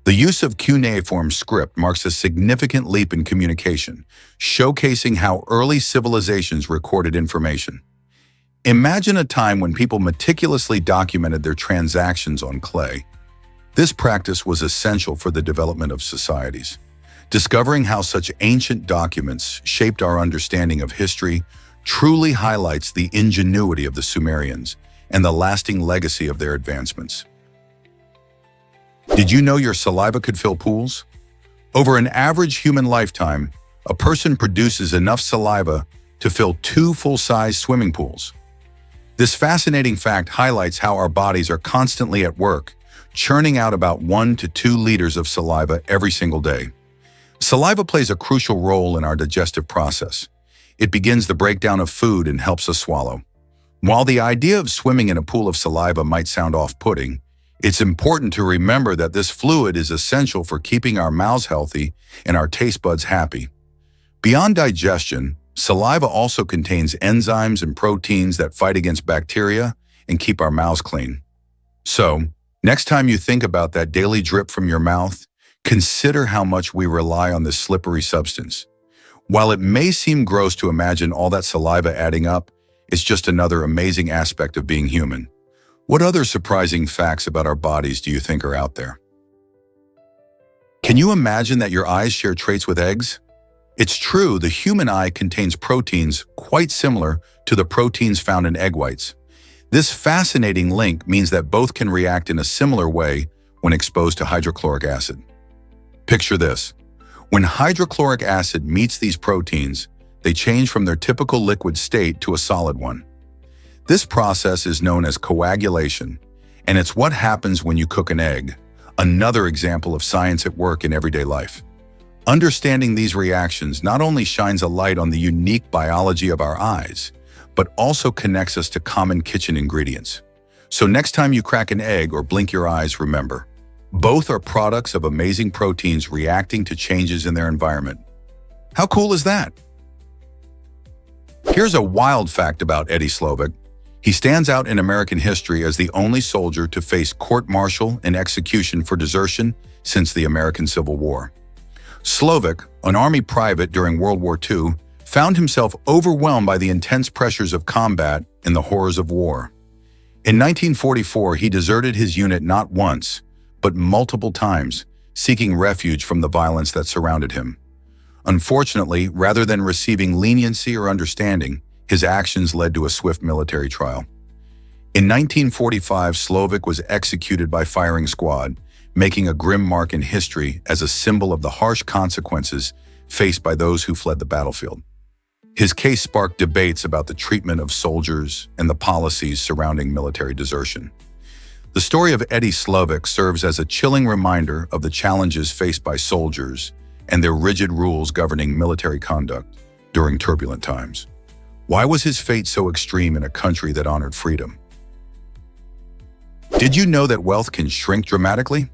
The use of cuneiform script marks a significant leap in communication, showcasing how early civilizations recorded information. Imagine a time when people meticulously documented their transactions on clay. This practice was essential for the development of societies. Discovering how such ancient documents shaped our understanding of history truly highlights the ingenuity of the Sumerians and the lasting legacy of their advancements. Did you know your saliva could fill pools? Over an average human lifetime, a person produces enough saliva to fill 2 full-size swimming pools. This fascinating fact highlights how our bodies are constantly at work, churning out about 1 to 2 liters of saliva every single day. Saliva plays a crucial role in our digestive process. It begins the breakdown of food and helps us swallow. While the idea of swimming in a pool of saliva might sound off-putting, it's important to remember that this fluid is essential for keeping our mouths healthy and our taste buds happy. Beyond digestion, saliva also contains enzymes and proteins that fight against bacteria and keep our mouths clean. So, next time you think about that daily drip from your mouth, consider how much we rely on this slippery substance. While it may seem gross to imagine all that saliva adding up, it's just another amazing aspect of being human. What other surprising facts about our bodies do you think are out there? Can you imagine that your eyes share traits with eggs? It's true, the human eye contains proteins quite similar to the proteins found in egg whites. This fascinating link means that both can react in a similar way when exposed to hydrochloric acid. Picture this. When hydrochloric acid meets these proteins, they change from their typical liquid state to a solid one. This process is known as coagulation, and it's what happens when you cook an egg, another example of science at work in everyday life. Understanding these reactions not only shines a light on the unique biology of our eyes, but also connects us to common kitchen ingredients. So next time you crack an egg or blink your eyes, remember, both are products of amazing proteins reacting to changes in their environment. How cool is that? Here's a wild fact about Eddie Slovik. He stands out in American history as the only soldier to face court-martial and execution for desertion since the American Civil War. Slovik, an Army private during World War II, found himself overwhelmed by the intense pressures of combat and the horrors of war. In 1944, he deserted his unit not once, but multiple times, seeking refuge from the violence that surrounded him. Unfortunately, rather than receiving leniency or understanding, his actions led to a swift military trial. In 1945, Slovik was executed by firing squad, making a grim mark in history as a symbol of the harsh consequences faced by those who fled the battlefield. His case sparked debates about the treatment of soldiers and the policies surrounding military desertion. The story of Eddie Slovik serves as a chilling reminder of the challenges faced by soldiers and their rigid rules governing military conduct during turbulent times. Why was his fate so extreme in a country that honored freedom? Did you know that wealth can shrink dramatically?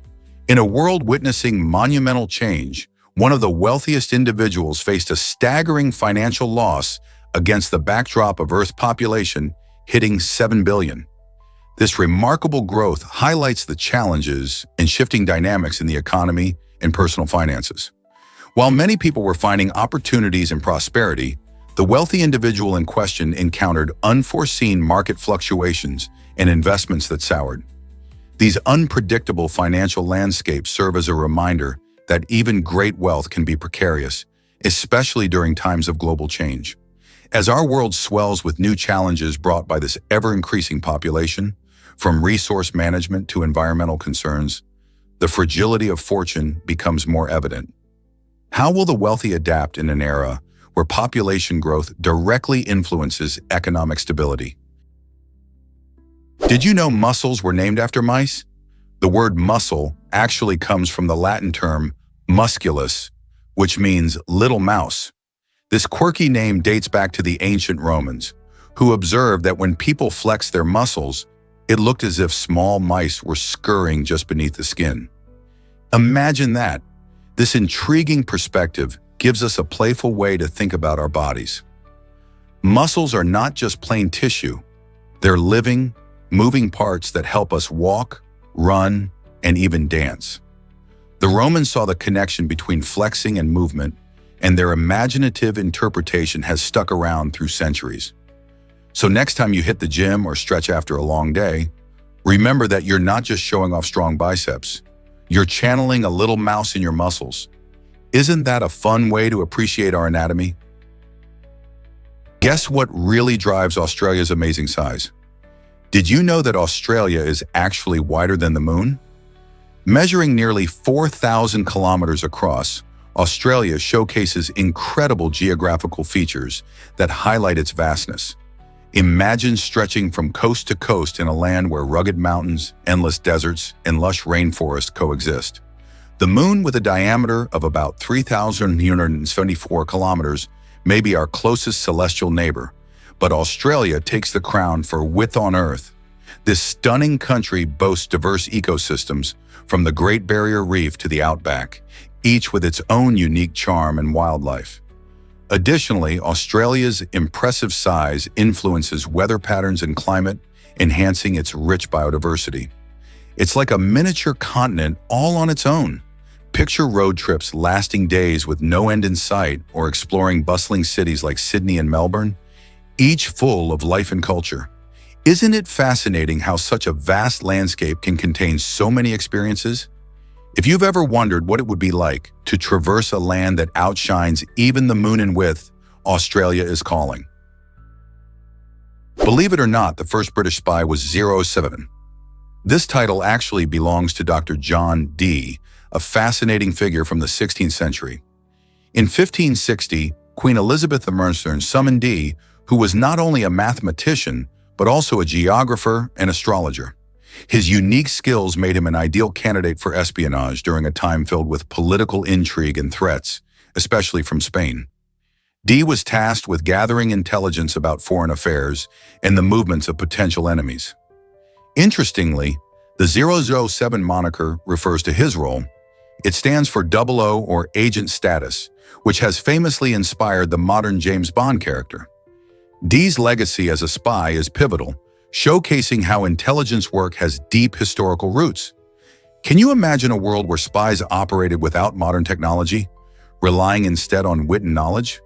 In a world witnessing monumental change, one of the wealthiest individuals faced a staggering financial loss against the backdrop of Earth's population hitting 7 billion. This remarkable growth highlights the challenges and shifting dynamics in the economy and personal finances. While many people were finding opportunities and prosperity, the wealthy individual in question encountered unforeseen market fluctuations and investments that soured. These unpredictable financial landscapes serve as a reminder that even great wealth can be precarious, especially during times of global change. As our world swells with new challenges brought by this ever-increasing population, from resource management to environmental concerns, the fragility of fortune becomes more evident. How will the wealthy adapt in an era where population growth directly influences economic stability? Did you know mussels were named after mice? The word mussel actually comes from the Latin term musculus, which means little mouse. This quirky name dates back to the ancient Romans, who observed that when people flexed their muscles, it looked as if small mice were scurrying just beneath the skin. Imagine that. This intriguing perspective gives us a playful way to think about our bodies. Muscles are not just plain tissue. They're living, moving parts that help us walk, run, and even dance. The Romans saw the connection between flexing and movement, and their imaginative interpretation has stuck around through centuries. So next time you hit the gym or stretch after a long day, remember that you're not just showing off strong biceps. You're channeling a little mouse in your muscles. Isn't that a fun way to appreciate our anatomy? Guess what really drives Australia's amazing size? Did you know that Australia is actually wider than the moon? Measuring nearly 4,000 kilometers across, Australia showcases incredible geographical features that highlight its vastness. Imagine stretching from coast to coast in a land where rugged mountains, endless deserts, and lush rainforests coexist. The moon, with a diameter of about 3,374 kilometers, may be our closest celestial neighbor, but Australia takes the crown for width on Earth. This stunning country boasts diverse ecosystems, from the Great Barrier Reef to the outback, each with its own unique charm and wildlife. Additionally, Australia's impressive size influences weather patterns and climate, enhancing its rich biodiversity. It's like a miniature continent all on its own. Picture road trips lasting days with no end in sight, or exploring bustling cities like Sydney and Melbourne, each full of life and culture. Isn't it fascinating how such a vast landscape can contain so many experiences? If you've ever wondered what it would be like to traverse a land that outshines even the moon in width, Australia is calling. Believe it or not, the first British spy was 007. This title actually belongs to Dr. John Dee, a fascinating figure from the 16th century. In 1560, Queen Elizabeth of Mercia summoned Dee, who was not only a mathematician, but also a geographer and astrologer. His unique skills made him an ideal candidate for espionage during a time filled with political intrigue and threats, especially from Spain. Dee was tasked with gathering intelligence about foreign affairs and the movements of potential enemies. Interestingly, the 007 moniker refers to his role. It stands for 00 or agent status, which has famously inspired the modern James Bond character. Dee's legacy as a spy is pivotal, showcasing how intelligence work has deep historical roots. Can you imagine a world where spies operated without modern technology, relying instead on wit and knowledge?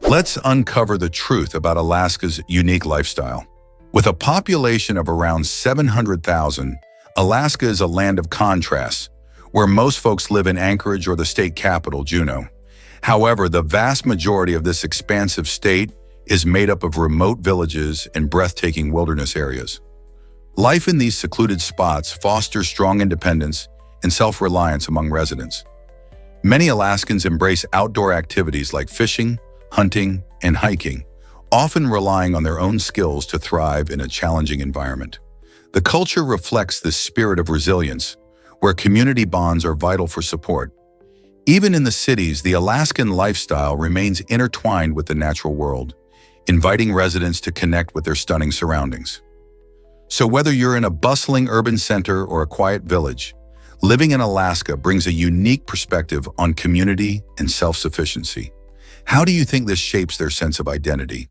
Let's uncover the truth about Alaska's unique lifestyle. With a population of around 700,000, Alaska is a land of contrasts, where most folks live in Anchorage or the state capital, Juneau. However, the vast majority of this expansive state is made up of remote villages and breathtaking wilderness areas. Life in these secluded spots fosters strong independence and self-reliance among residents. Many Alaskans embrace outdoor activities like fishing, hunting, and hiking, often relying on their own skills to thrive in a challenging environment. The culture reflects this spirit of resilience, where community bonds are vital for support. Even in the cities, the Alaskan lifestyle remains intertwined with the natural world, inviting residents to connect with their stunning surroundings. So whether you're in a bustling urban center or a quiet village, living in Alaska brings a unique perspective on community and self-sufficiency. How do you think this shapes their sense of identity?